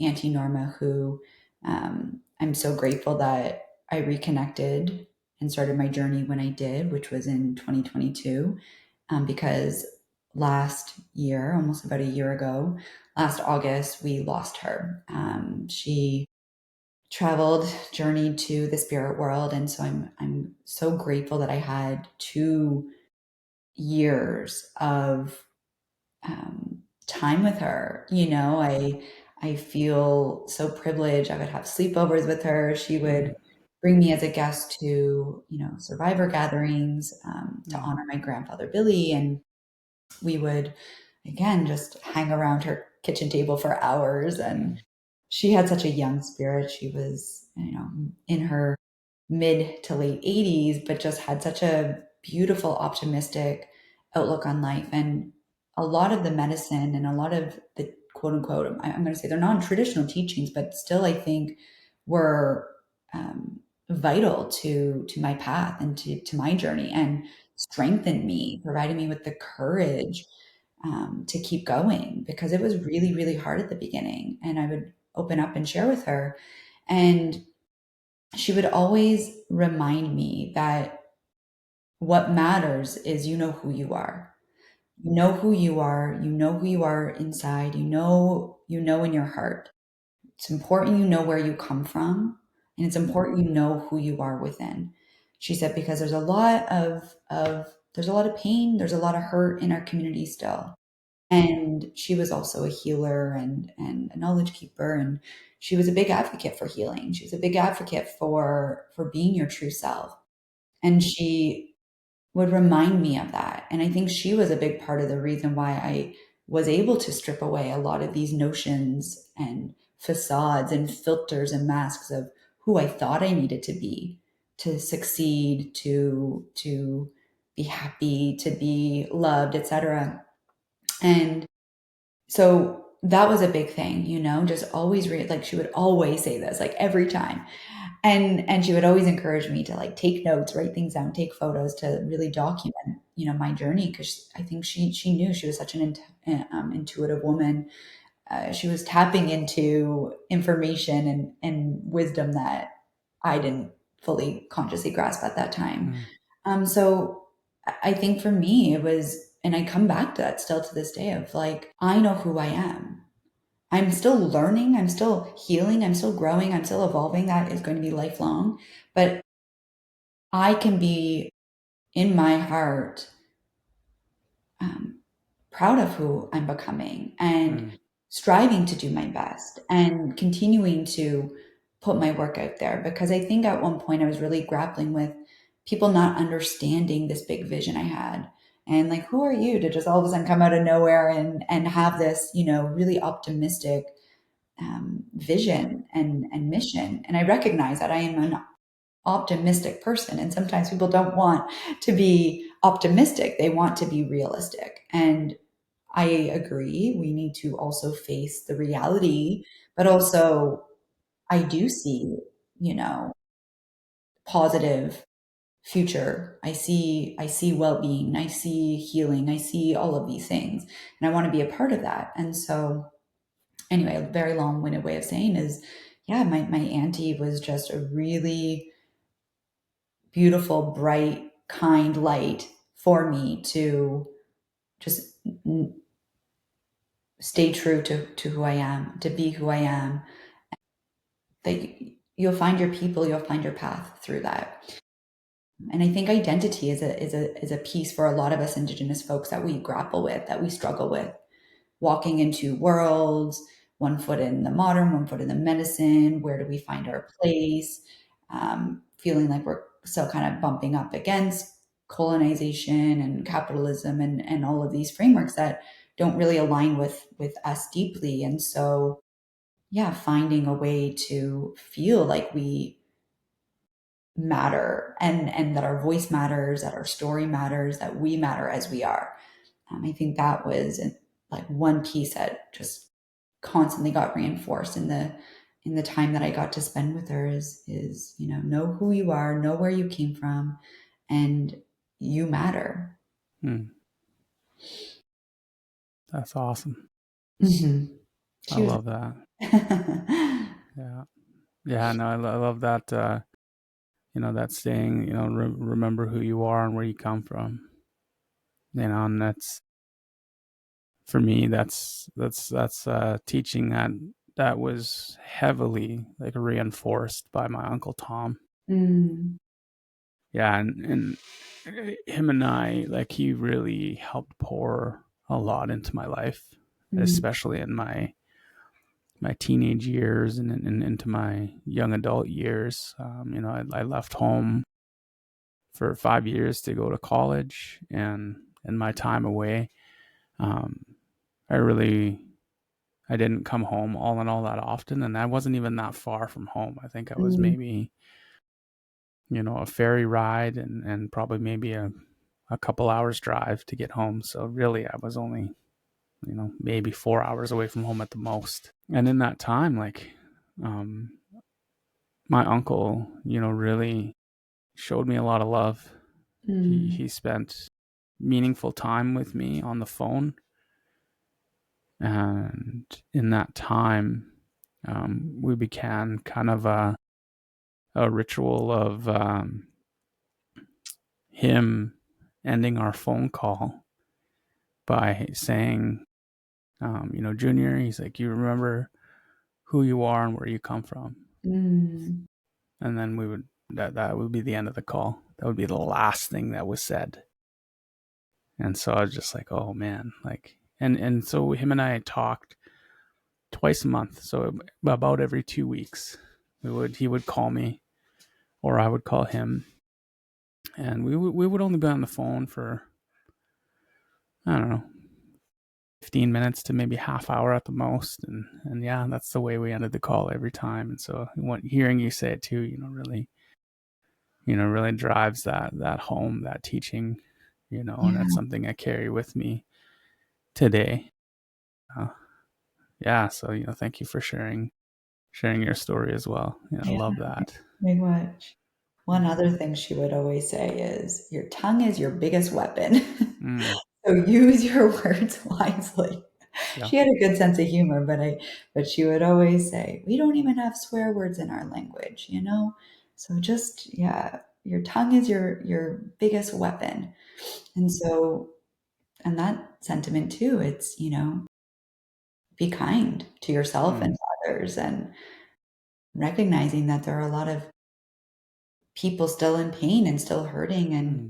auntie Norma, who I'm so grateful that I reconnected and started my journey when I did, which was in 2022, because last year, almost about a year ago, last August, we lost her. She traveled, journeyed to the spirit world, and so I'm so grateful that I had 2 years of time with her. I feel so privileged. I would have sleepovers with her. She Mm, would bring me as a guest to survivor gatherings, to mm, honor my grandfather Billy, and we would again just hang around her kitchen table for hours. And mm, she had such a young spirit. She was in her mid to late 80s, but just had such a beautiful, optimistic outlook on life. And a lot of the medicine and a lot of the quote unquote, I'm going to say they're non traditional teachings, but still, I think were vital to my path and to my journey, and strengthened me, provided me with the courage to keep going, because it was really, really hard at the beginning. And I would open up and share with her. And she would always remind me that what matters is you know who you are. You know who you are. You know who you are inside. You know in your heart. It's important you know where you come from, and it's important you know who you are within. She said because there's a lot of pain, there's a lot of hurt in our community still. And she was also a healer and a knowledge keeper, and she was a big advocate for healing. She was a big advocate for being your true self. And she would remind me of that. And I think she was a big part of the reason why I was able to strip away a lot of these notions and facades and filters and masks of who I thought I needed to succeed, to be happy, to be loved, etc. And so that was a big thing, just always read. Like, she would always say this, like, every time. And she would always encourage me to like take notes, write things down, take photos, to really document my journey, because I think she knew. She was such an intuitive woman. She was tapping into information and wisdom that I didn't fully consciously grasp at that time. mm, So I think for me it was, and I come back to that still to this day, of like, I know who I am. I'm still learning, I'm still healing, I'm still growing, I'm still evolving. That is going to be lifelong. But I can be in my heart um, proud of who I'm becoming, and mm, striving to do my best and continuing to put my work out there. Because I think at one point I was really grappling with people not understanding this big vision I had. And like, who are you to just all of a sudden come out of nowhere and have this, really optimistic vision and mission? And I recognize that I am an optimistic person. And sometimes people don't want to be optimistic, they want to be realistic. And I agree, we need to also face the reality, but also I do see, you know, positive future. I see well-being, I see healing, I see all of these things, and I want to be a part of that. And so anyway, a very long-winded way of saying is, yeah, my auntie was just a really beautiful, bright, kind light for me to just stay true to who I am, to be who I am. That you'll find your people, you'll find your path through that. And I think identity is a piece for a lot of us Indigenous folks that we grapple with, that we struggle with. Walking into worlds, one foot in the modern, one foot in the medicine. Where do we find our place? Feeling like we're still kind of bumping up against colonization and capitalism and all of these frameworks that don't really align with us deeply. And so, yeah, finding a way to feel like we matter and that our voice matters, that our story matters, that we matter as we are. I think that was like one piece that just constantly got reinforced in the time that I got to spend with her is know who you are, know where you came from, and you matter. Hmm. That's awesome. Mm-hmm. I She was. love that. Yeah. Yeah, no, I love that, that saying, remember who you are and where you come from. And that's, for me, that's teaching that was heavily like reinforced by my Uncle Tom. Mm, Yeah, and him and I, like, he really helped pour a lot into my life, mm, especially in my teenage years and into my young adult years. I left home for 5 years to go to college, and in my time away, um, I really I didn't come home all in all that often, and I wasn't even that far from home. I think I was mm, maybe a ferry ride and probably maybe a couple hours drive to get home. So really, I was only maybe 4 hours away from home at the most. And in that time, like, um, my uncle, really showed me a lot of love. He mm, he spent meaningful time with me on the phone, and in that time, we began kind of a ritual of him ending our phone call by saying, Junior, he's like, you remember who you are and where you come from. mm, And then that would be the end of the call. That would be the last thing that was said. And so I was just like, oh man, like, and so him and I talked twice a month. So about every 2 weeks, he would call me or I would call him, and we would only be on the phone for, I don't know, 15 minutes to maybe half hour at the most. And yeah, that's the way we ended the call every time. And so hearing you say it too, really drives that home, that teaching, and yeah, that's something I carry with me today. Uh, yeah. So, thank you for sharing your story as well. I yeah, love that. very much. One Yeah. other thing she would always say is, "Your tongue is your biggest weapon." Mm, So use your words wisely. yeah. She had a good sense of humor, but she would always say, "We don't even have swear words in our language, you know? So just yeah, your tongue is your biggest weapon." And so and that sentiment too, it's, be kind to yourself and Mm, to others and recognizing that there are a lot of people still in pain and still hurting and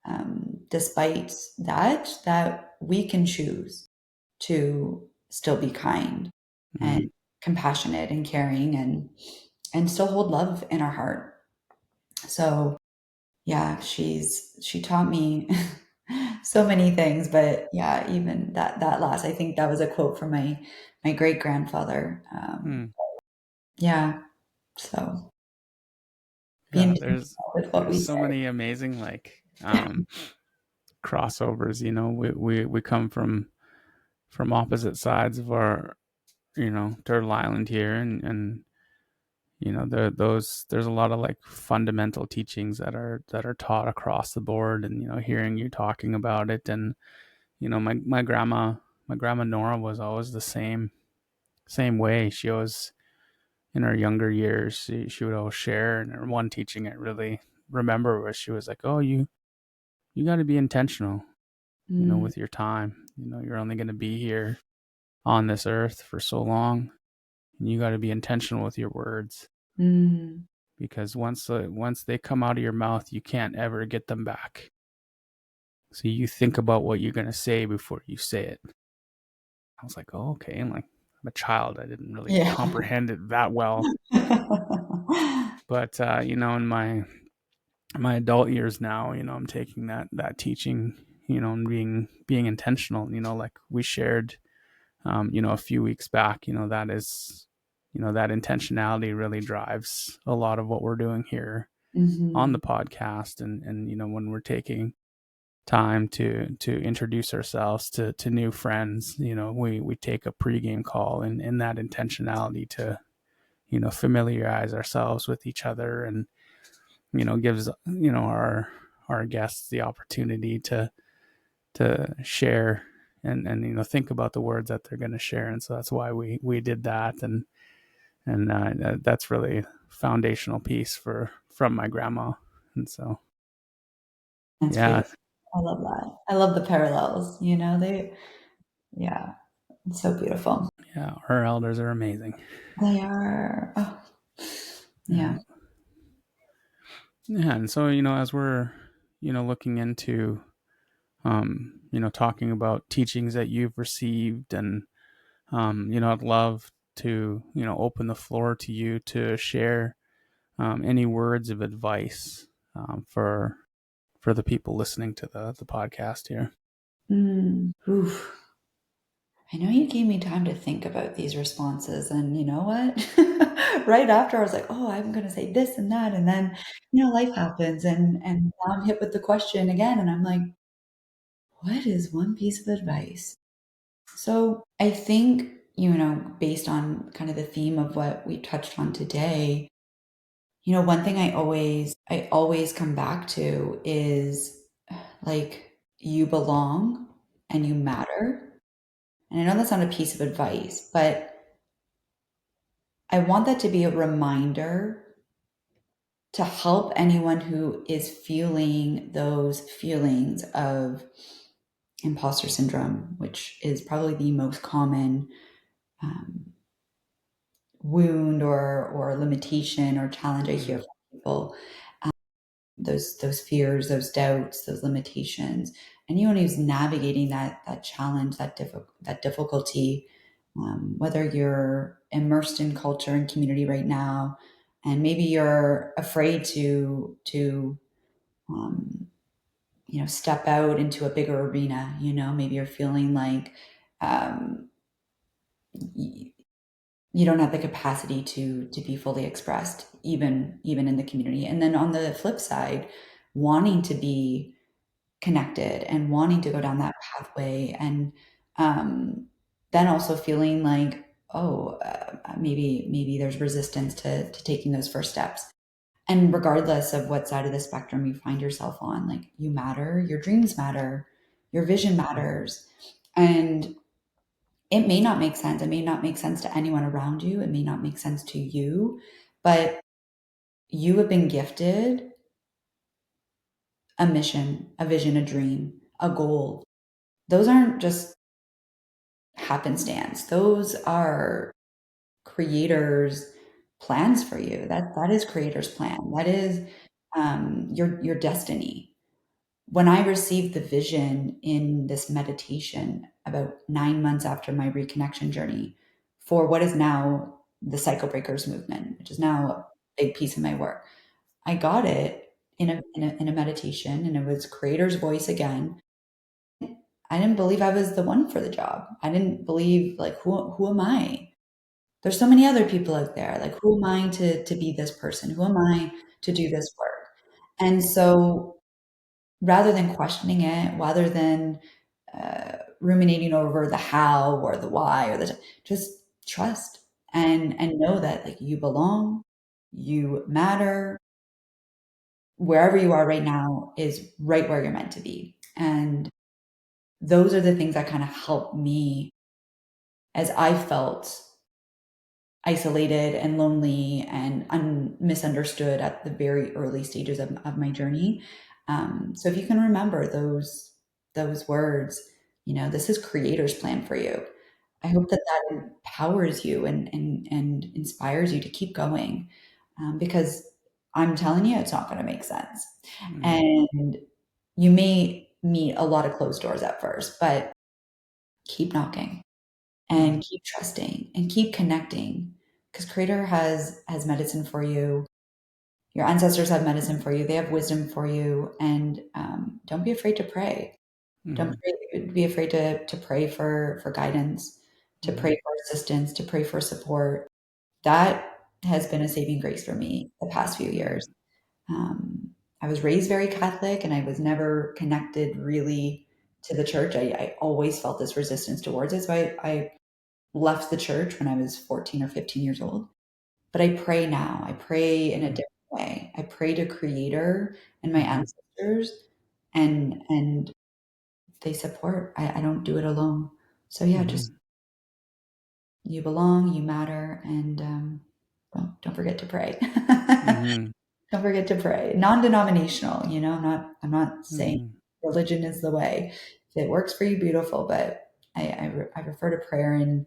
mm, despite that we can choose to still be kind and mm, compassionate and caring and still hold love in our heart. So yeah, she taught me so many things, but yeah, even that last, I think that was a quote from my great grandfather. mm. Yeah, so be Yeah. intentional with what There's we so say. many amazing, like, crossovers. We come from opposite sides of our, turtle island here, and there's a lot of like fundamental teachings that are taught across the board. And hearing you talking about it, and my grandma Nora was always the same way. She always, in her younger years, she would always share, and her one teaching I really remember was, she was like, oh, you got to be intentional, Mm, with your time. You're only going to be here on this earth for so long, and you got to be intentional with your words. mm. because once they come out of your mouth, you can't ever get them back. So you think about what you're going to say before you say it. I was like, oh, okay. I'm like, I'm a child. I didn't really Yeah. comprehend it that well. But, in my adult years now, I'm taking that teaching, and being intentional, like we shared, a few weeks back, that is, that intentionality really drives a lot of what we're doing here on Hmm. the podcast. And, when we're taking time to introduce ourselves to new friends, we take a pregame call and in that intentionality to, familiarize ourselves with each other, and, gives, our guests the opportunity to share and think about the words that they're going to share. And so that's why we did that. And that's really a foundational piece from my grandma. And so, That's yeah. beautiful. I love that. I love the parallels, yeah, it's so beautiful. Yeah, our elders are amazing. They are, oh, Yeah. yeah. Yeah. And so, as we're, looking into, talking about teachings that you've received, and, I'd love to, open the floor to you to share any words of advice for the people listening to the podcast here. Oof. I know you gave me time to think about these responses, and you know what? Right after, I was like, "Oh, I'm going to say this and that," and then, life happens, and now I'm hit with the question again, and I'm like, "What is one piece of advice?" So I think, based on kind of the theme of what we touched on today, one thing I always come back to is like, you belong and you matter. And I know that's not a piece of advice, but I want that to be a reminder to help anyone who is feeling those feelings of imposter syndrome, which is probably the most common um, wound or limitation or challenge I hear Mm-hmm. from people. Those fears, those doubts, those limitations. Anyone who's navigating that challenge, that difficulty, whether you're immersed in culture and community right now, and maybe you're afraid to um, step out into a bigger arena. Maybe you're feeling like um, you don't have the capacity to be fully expressed, even in the community. And then on the flip side, wanting to be connected and wanting to go down that pathway, and um, then also feeling like, oh, maybe there's resistance to taking those first steps. And regardless of what side of the spectrum you find yourself on, like, you matter, your dreams matter, your vision matters. And it may not make sense. It may not make sense to anyone around you. It may not make sense to you, but you have been gifted a mission, a vision, a dream, a goal. Those aren't just happenstance. Those are creators' plans for you. That is creator's plan. That is your destiny. When I received the vision in this meditation about 9 months after my reconnection journey for what is now the Cycle Breakers movement, which is now a big piece of my work, I got it in a meditation, and it was creator's voice again. I didn't believe I was the one for the job. I didn't believe, like, who am I? There's so many other people out there. Like, who am I to be this person? Who am I to do this work? And so rather than questioning it, rather than ruminating over the how or the why or just trust and know that, like, you belong, you matter. Wherever you are right now is right where you're meant to be. And those are the things that kind of help me as I felt isolated and lonely and misunderstood at the very early stages of my journey. So if you can remember those words, this is creator's plan for you. I hope that that empowers you and inspires you to keep going, because I'm telling you, it's not going to make sense. Mm-hmm. And you may meet a lot of closed doors at first, but keep knocking and keep trusting and keep connecting because Creator has medicine for you. Your ancestors have medicine for you. They have wisdom for you, and don't be afraid to pray. Don't Mm-hmm. be afraid to pray for guidance, to Mm-hmm. pray for assistance, to pray for support. That has been a saving grace for me the past few years. I was raised very Catholic, and I was never connected really to the church. I always felt this resistance towards it. So I left the church when I was 14 or 15 years old. But I pray now. I pray in a different way. I pray to Creator and my Mm-hmm. ancestors, and they support. I don't do it alone. So yeah, just Mm-hmm. you belong, you matter, and don't forget to pray. Mm-hmm. Don't forget to pray. Non-denominational, I'm not saying Mm-hmm. religion is the way. If it works for you, beautiful. But I refer to prayer in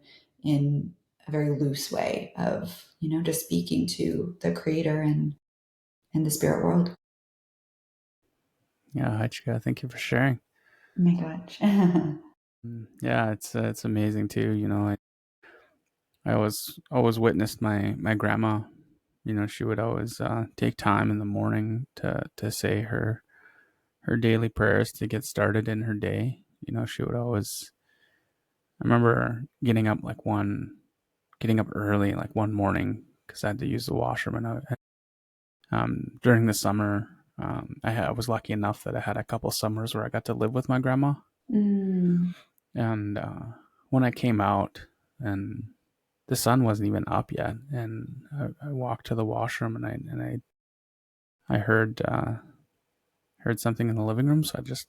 a very loose way of just speaking to the Creator and the spirit world. Yeah, Hachika, thank you for sharing. Oh my gosh. Yeah, it's amazing too. I always witnessed my grandma. She would always take time in the morning to say her daily prayers to get started in her day. She would always. I remember getting up early, like one morning, because I had to use the washroom, and during the summer, I was lucky enough that I had a couple summers where I got to live with my grandma, Mm, and when I came out and the sun wasn't even up yet, and I walked to the washroom and I heard something in the living room, so I just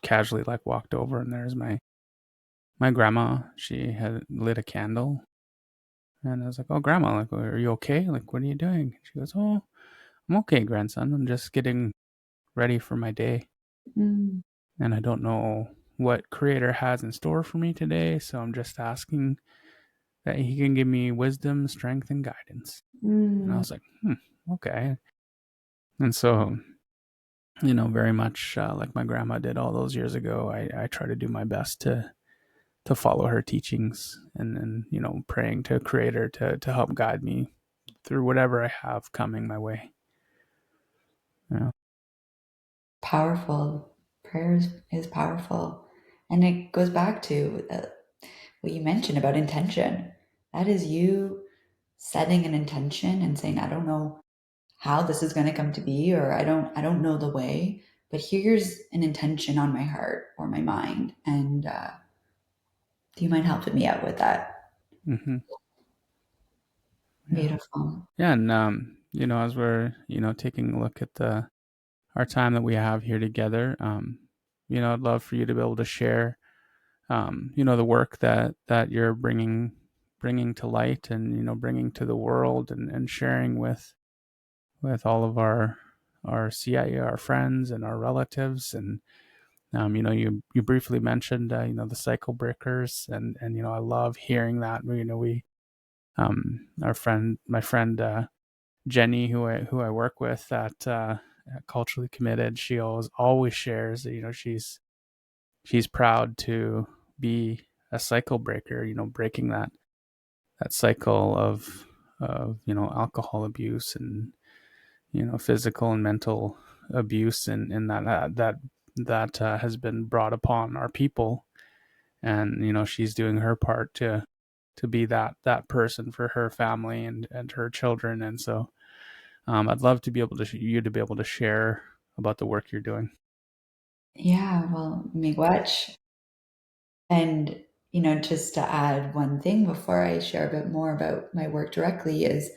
casually like walked over, and there's my grandma. She had lit a candle, and I was like, "Oh, grandma, like, are you okay? Like, what are you doing?" She goes, "Oh, I'm okay, grandson. I'm just getting ready for my day, mm, and I don't know what Creator has in store for me today, so I'm just asking that He can give me wisdom, strength, and guidance." And I mm. was like, okay. And so, very much like my grandma did all those years ago, I try to do my best to follow her teachings, and praying to Creator to help guide me through whatever I have coming my way. Yeah. Powerful. Prayer is powerful. And it goes back to what you mentioned about intention. That is you setting an intention and saying, I don't know how this is going to come to be, or I don't know the way, but here's an intention on my heart or my mind. And do you mind helping me out with that? Hmm. Yeah. Beautiful. Yeah. And as we're taking a look at the our time that we have here together, I'd love for you to be able to share the work that you're bringing to light, and bringing to the world, and sharing with all of our CIA, our friends and our relatives. And you briefly mentioned the cycle breakers, and I love hearing that. We my friend Jenny, who I work with at Culturally Committed, she always shares that she's proud to be a cycle breaker, breaking that cycle of alcohol abuse, and physical and mental abuse, and that has been brought upon our people. And she's doing her part to be that person for her family and her children. And so I'd love to be able to you to be able to share about the work you're doing. Yeah, well, miigwech. And, just to add one thing before I share a bit more about my work directly is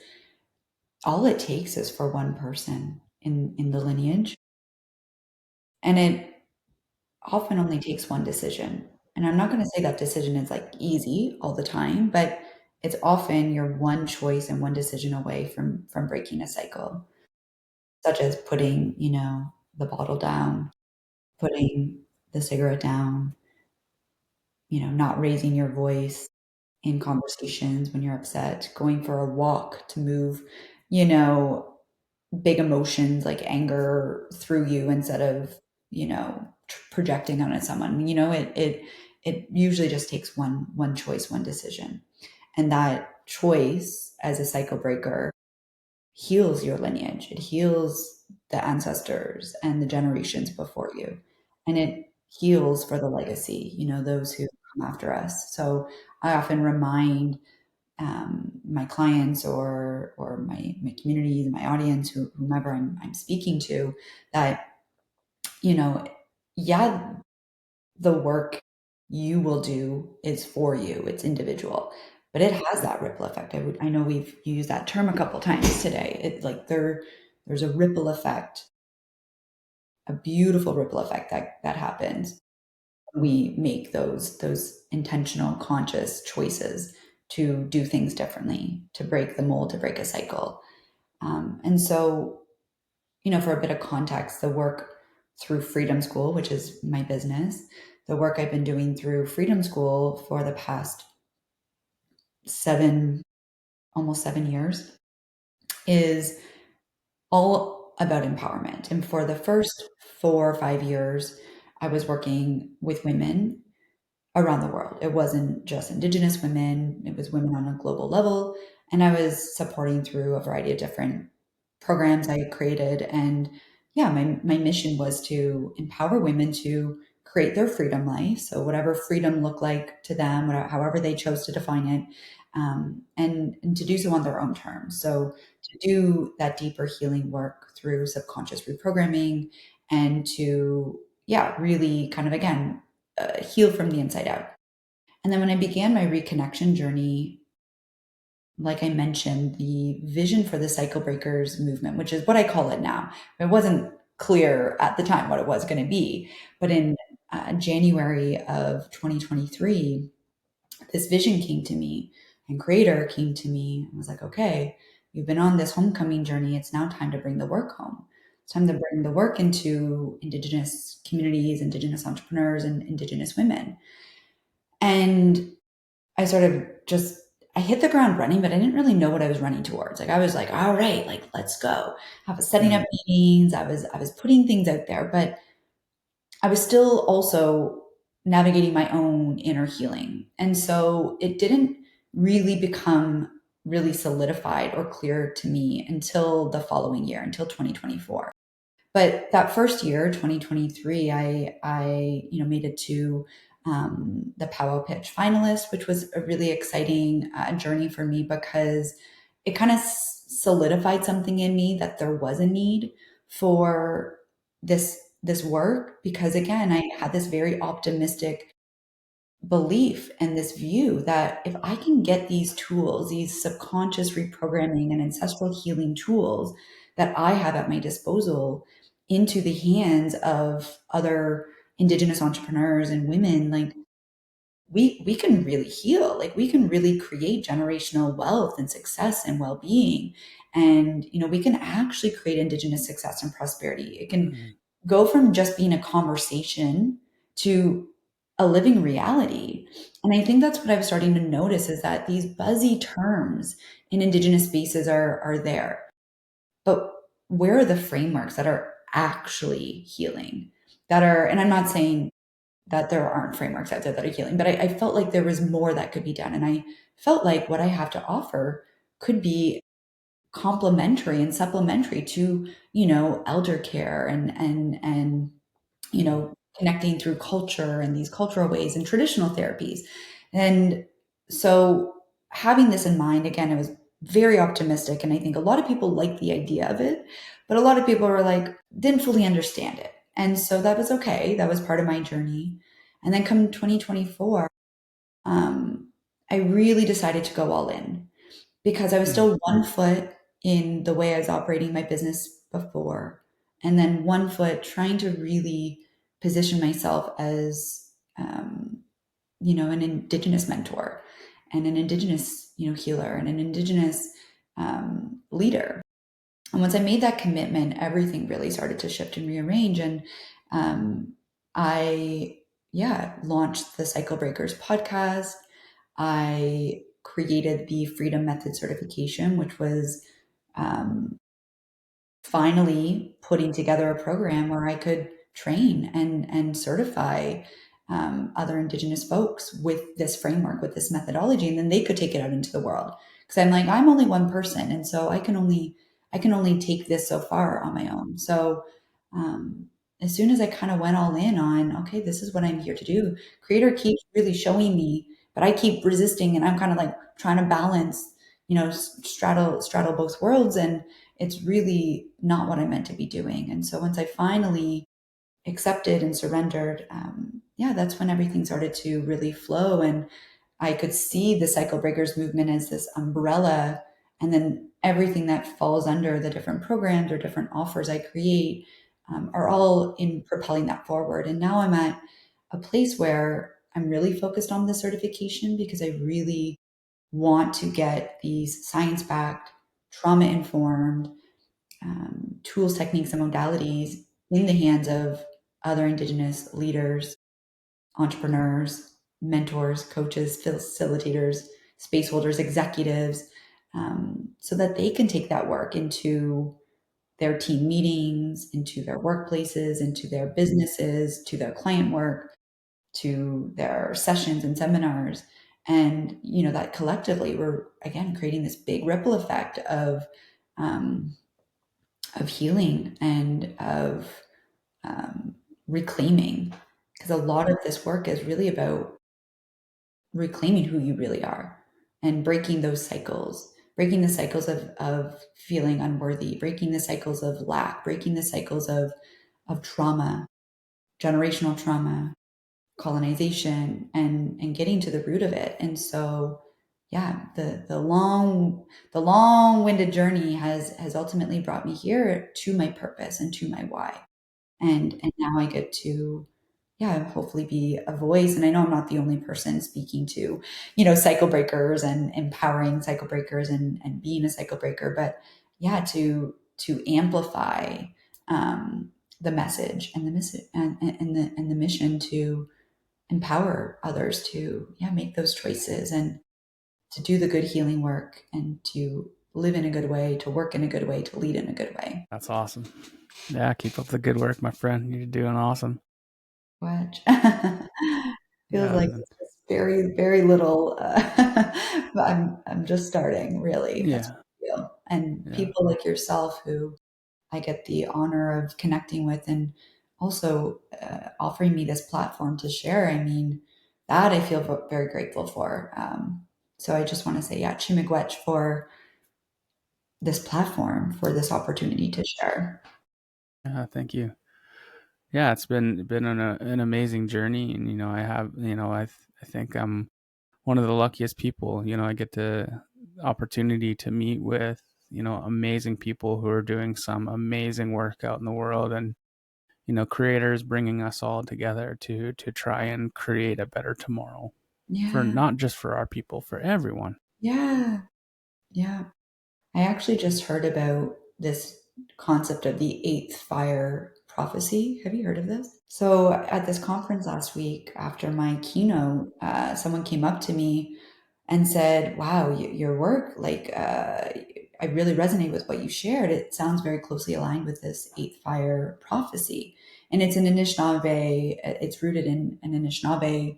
all it takes is for one person in the lineage. And it often only takes one decision. And I'm not going to say that decision is like easy all the time, but it's often you're one choice and one decision away from breaking a cycle, such as putting, the bottle down, putting the cigarette down, not raising your voice in conversations when you're upset, going for a walk to move, you know, big emotions like anger through you instead of, projecting onto someone. It usually just takes one choice, one decision. And that choice as a cycle breaker heals your lineage. It heals the ancestors and the generations before you. And it heals for the legacy, those who come after us. So I often remind my clients or my community, my audience, whomever I'm speaking to, that, you know, yeah, the work you will do is for you, it's individual, but it has that ripple effect. I know we've used that term a couple times today. It like there's a ripple effect, a beautiful ripple effect that happens when we make those intentional, conscious choices to do things differently, to break the mold, to break a cycle. And so, for a bit of context, the work through Freedom School, which is my business, the work I've been doing through Freedom School for the past almost 7 years, is all about empowerment. And for the first 4 or 5 years, I was working with women around the world. It wasn't just Indigenous women, it was women on a global level. And I was supporting through a variety of different programs I had created. And yeah, my mission was to empower women to create their freedom life. So, whatever freedom looked like to them, however they chose to define it, and to do so on their own terms. So, to do that deeper healing work through subconscious reprogramming and to, yeah, really kind of again, heal from the inside out. And then when I began my reconnection journey, like I mentioned, the vision for the cycle breakers movement, which is what I call it now. It wasn't clear at the time what it was going to be, but in January of 2023, this vision came to me and creator came to me and was like, okay, you've been on this homecoming journey. It's now time to bring the work home. It's time to bring the work into Indigenous communities, Indigenous entrepreneurs, and Indigenous women. And I sort of just I hit the ground running, but I didn't really know what I was running towards. Like I was like, all right, like let's go. I was setting up Mm. meetings, I was putting things out there, but I was still also navigating my own inner healing. And so it didn't really become really solidified or clear to me until the following year, until 2024. But that first year, 2023, I made it to the Powwow Pitch finalist, which was a really exciting journey for me because it kind of solidified something in me that there was a need for this work. Because again, I had this very optimistic belief and this view that if I can get these tools, these subconscious reprogramming and ancestral healing tools that I have at my disposal into the hands of other Indigenous entrepreneurs and women, like we can really heal. Like we can really create generational wealth and success and well-being. And we can actually create Indigenous success and prosperity. It can Mm. go from just being a conversation to a living reality. And I think that's what I'm starting to notice is that these buzzy terms in Indigenous spaces are there. But where are the frameworks that are actually healing? That are, and I'm not saying that there aren't frameworks out there that are healing, but I felt like there was more that could be done. And I felt like what I have to offer could be complementary and supplementary to, elder care and Mm. connecting through culture and these cultural ways and traditional therapies. And so having this in mind, again, I was very optimistic. And I think a lot of people liked the idea of it, but a lot of people were like, didn't fully understand it. And so that was okay. That was part of my journey. And then come 2024, um, I really decided to go all in because I was Mm. still one foot in the way I was operating my business before, and then one foot trying to really position myself as, an Indigenous mentor and an Indigenous, healer and an Indigenous leader. And once I made that commitment, everything really started to shift and rearrange. And um, I, yeah, launched the Cycle Breakers podcast. I created the Freedom Method certification, which was finally putting together a program where I could train and certify other Indigenous folks with this framework, with this methodology, and then they could take it out into the world. Because I'm like, I'm only one person, and so I can only take this so far on my own. So um, as soon as I kind of went all in on, okay, this is what I'm here to do, Creator keeps really showing me, but I keep resisting, and I'm kind of like trying to balance, straddle both worlds, and it's really not what I meant to be doing. And so once I finally accepted and surrendered, yeah, that's when everything started to really flow. And I could see the Cycle Breakers movement as this umbrella, and then everything that falls under the different programs or different offers I create are all in propelling that forward. And now I'm at a place where I'm really focused on the certification because I really want to get these science backed, trauma informed tools, techniques, and modalities in the hands of other Indigenous leaders, entrepreneurs, mentors, coaches, facilitators, space holders, executives, so that they can take that work into their team meetings, into their workplaces, into their businesses, to their client work, to their sessions and seminars. And that collectively we're again creating this big ripple effect um, of healing and of um, reclaiming, because a lot of this work is really about reclaiming who you really are and breaking the cycles of feeling unworthy, breaking the cycles of lack, breaking the cycles of trauma, generational trauma, colonization, and getting to the root of it. And so yeah, the long-winded journey has ultimately brought me here to my purpose and to my why. And now I get to, yeah, hopefully be a voice. And I know I'm not the only person speaking to cycle breakers and empowering cycle breakers and being a cycle breaker, but yeah, to amplify the message and the message and the mission to empower others to, yeah, make those choices and to do the good healing work and to live in a good way, to work in a good way, to lead in a good way. That's awesome. Yeah, keep up the good work, my friend. You're doing awesome. Which feels Yeah, like it's very, very little, but I'm just starting, really. That's yeah, what I feel. And yeah. people like yourself who I get the honor of connecting with, and also offering me this platform to share. I mean, that I feel very grateful for. So I just want to say, yeah, Chimigwech for this platform, for this opportunity to share. Yeah, thank you. Yeah, it's been an amazing journey, and I have I think I'm one of the luckiest people. I get the opportunity to meet with amazing people who are doing some amazing work out in the world, and creators bringing us all together to try and create a better tomorrow for Yeah, not just for our people, for everyone. yeah, yeah. I actually just heard about this concept of the eighth fire prophecy. Have you heard of this? So, at this conference last week, after my keynote, someone came up to me and said, "Wow, your work, like, I really resonate with what you shared. It sounds very closely aligned with this eighth fire prophecy." And it's an Anishinaabe, it's rooted in an Anishinaabe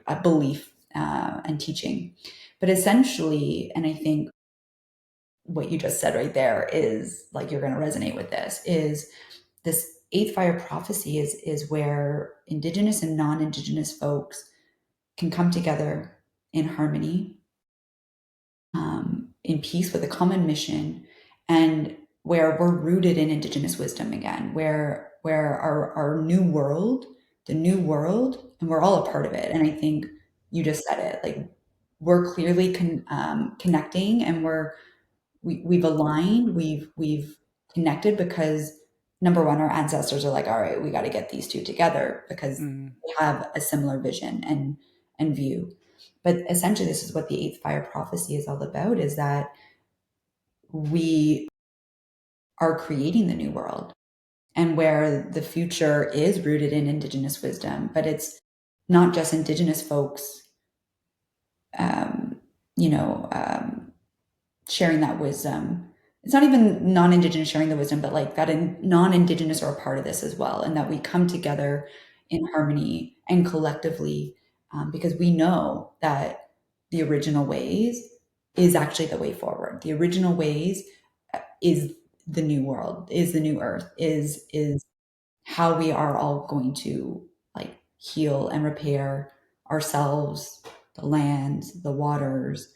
a belief and teaching. But essentially, and I think what you just said right there is like you're going to resonate with this, is this eighth fire prophecy is where indigenous and non-indigenous folks can come together in harmony, in peace with a common mission, and where we're rooted in indigenous wisdom again, where our new world, the new world, and we're all a part of it. And I think you just said it, like we're clearly connecting, and we've aligned, we've connected because number one, our ancestors are like, all right, we got to get these two together because Mm. we have a similar vision and view. But essentially, this is what the eighth fire prophecy is all about: is that we are creating the new world, and where the future is rooted in indigenous wisdom, but it's not just indigenous folks, um, you know, um, sharing that wisdom. it's not even non-indigenous sharing the wisdom, but like that non-indigenous are a part of this as well, and that we come together in harmony and collectively, because we know that the original ways is actually the way forward. The original ways is the new world, is the new earth, is how we are all going to like heal and repair ourselves, the land, the waters,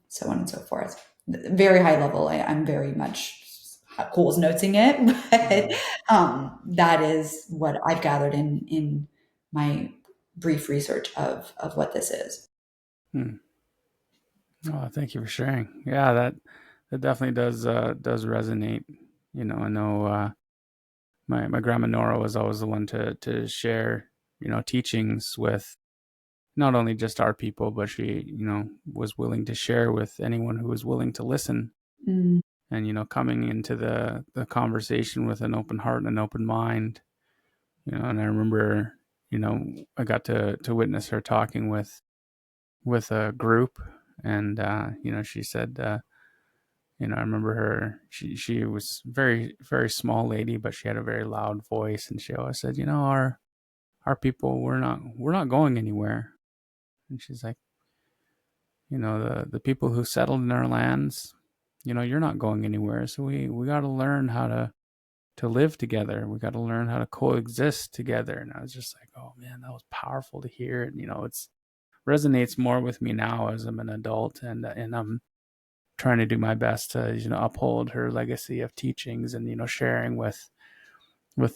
so on and so forth. Very high level. I'm very much Cole's noting it, but that is what I've gathered in my brief research of what this is. Hmm. Oh, thank you for sharing. Yeah, that definitely does resonate. I know my grandma Nora was always the one to share teachings with not only just our people, but she was willing to share with anyone who was willing to listen. Mm, And coming into the conversation with an open heart and an open mind. And I remember I got to witness her talking with a group, and she said, I remember her. She was very very small lady, but she had a very loud voice, and she always said, our people, we're not going anywhere. And she's like, the people who settled in our lands, you're not going anywhere. So we got to learn how to live together. We got to learn how to coexist together. And I was just like, oh man, that was powerful to hear. And it's resonates more with me now as I'm an adult, and I'm trying to do my best to uphold her legacy of teachings, and sharing with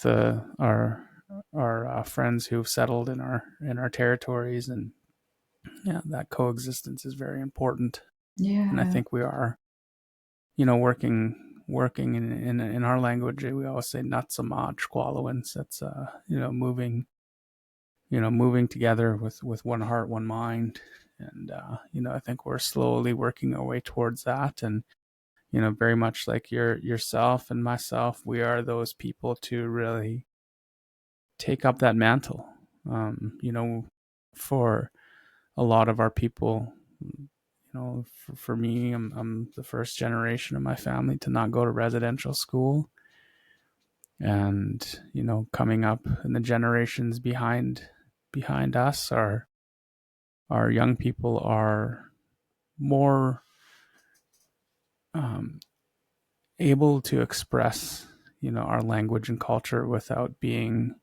our friends who've settled in our territories. And yeah, that coexistence is very important. And I yeah, think we are working in our language. We always say natsamaj qualowins. That's moving together with one heart, one mind. And I think we're slowly working our way towards that. And very much like yourself and myself, we are those people to really take up that mantle. For a lot of our people, for me, I'm the first generation of my family to not go to residential school. And coming up in the generations behind us, our young people are more um, able to express our language and culture without being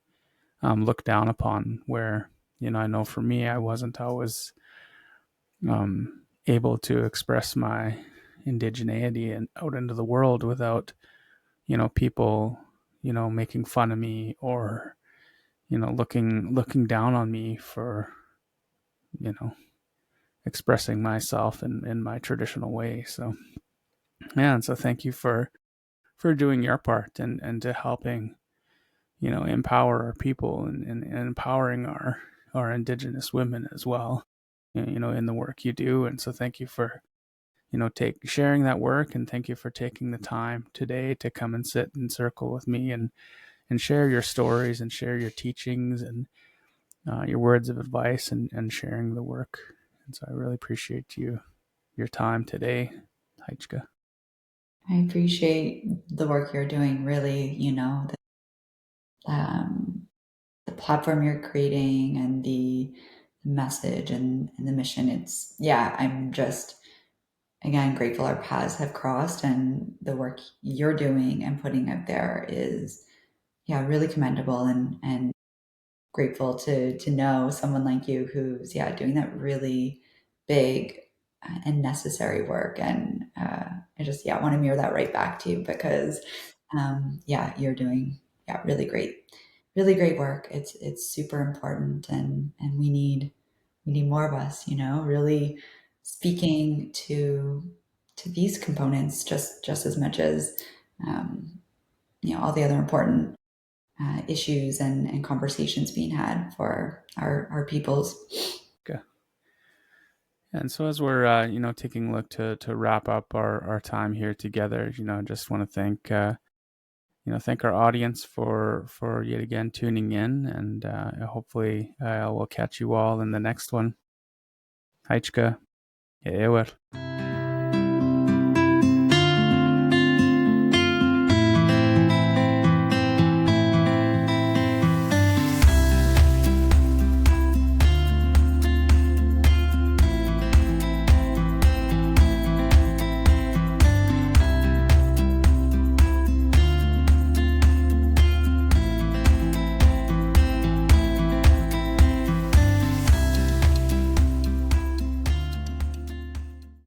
looked down upon. Where I know for me, I wasn't always able to express my indigeneity and out into the world without people making fun of me, or looking down on me for you know expressing myself in my traditional way. So yeah, and so thank you for doing your part, and to helping empower our people, and empowering our indigenous women as well, in the work you do. And so thank you for take sharing that work, and thank you for taking the time today to come and sit in circle with me, and share your stories, and share your teachings, and your words of advice, and sharing the work. And so I really appreciate your time today, Haichka. I appreciate the work you're doing. Really, um, the platform you're creating and the message and the mission. It's yeah. I'm just again grateful our paths have crossed, and the work you're doing and putting out there is yeah really commendable, and grateful to know someone like you who's yeah doing that really big and necessary work. And I just yeah want to mirror that right back to you, because yeah you're doing yeah really great work. It's super important, and we need more of us, really speaking to these components just as much as um, all the other important issues and conversations being had for our peoples. Okay. And so as we're taking a look to wrap up our time here together, just want to thank our audience for yet again tuning in, and hopefully we'll catch you all in the next one. Haichka, ewer.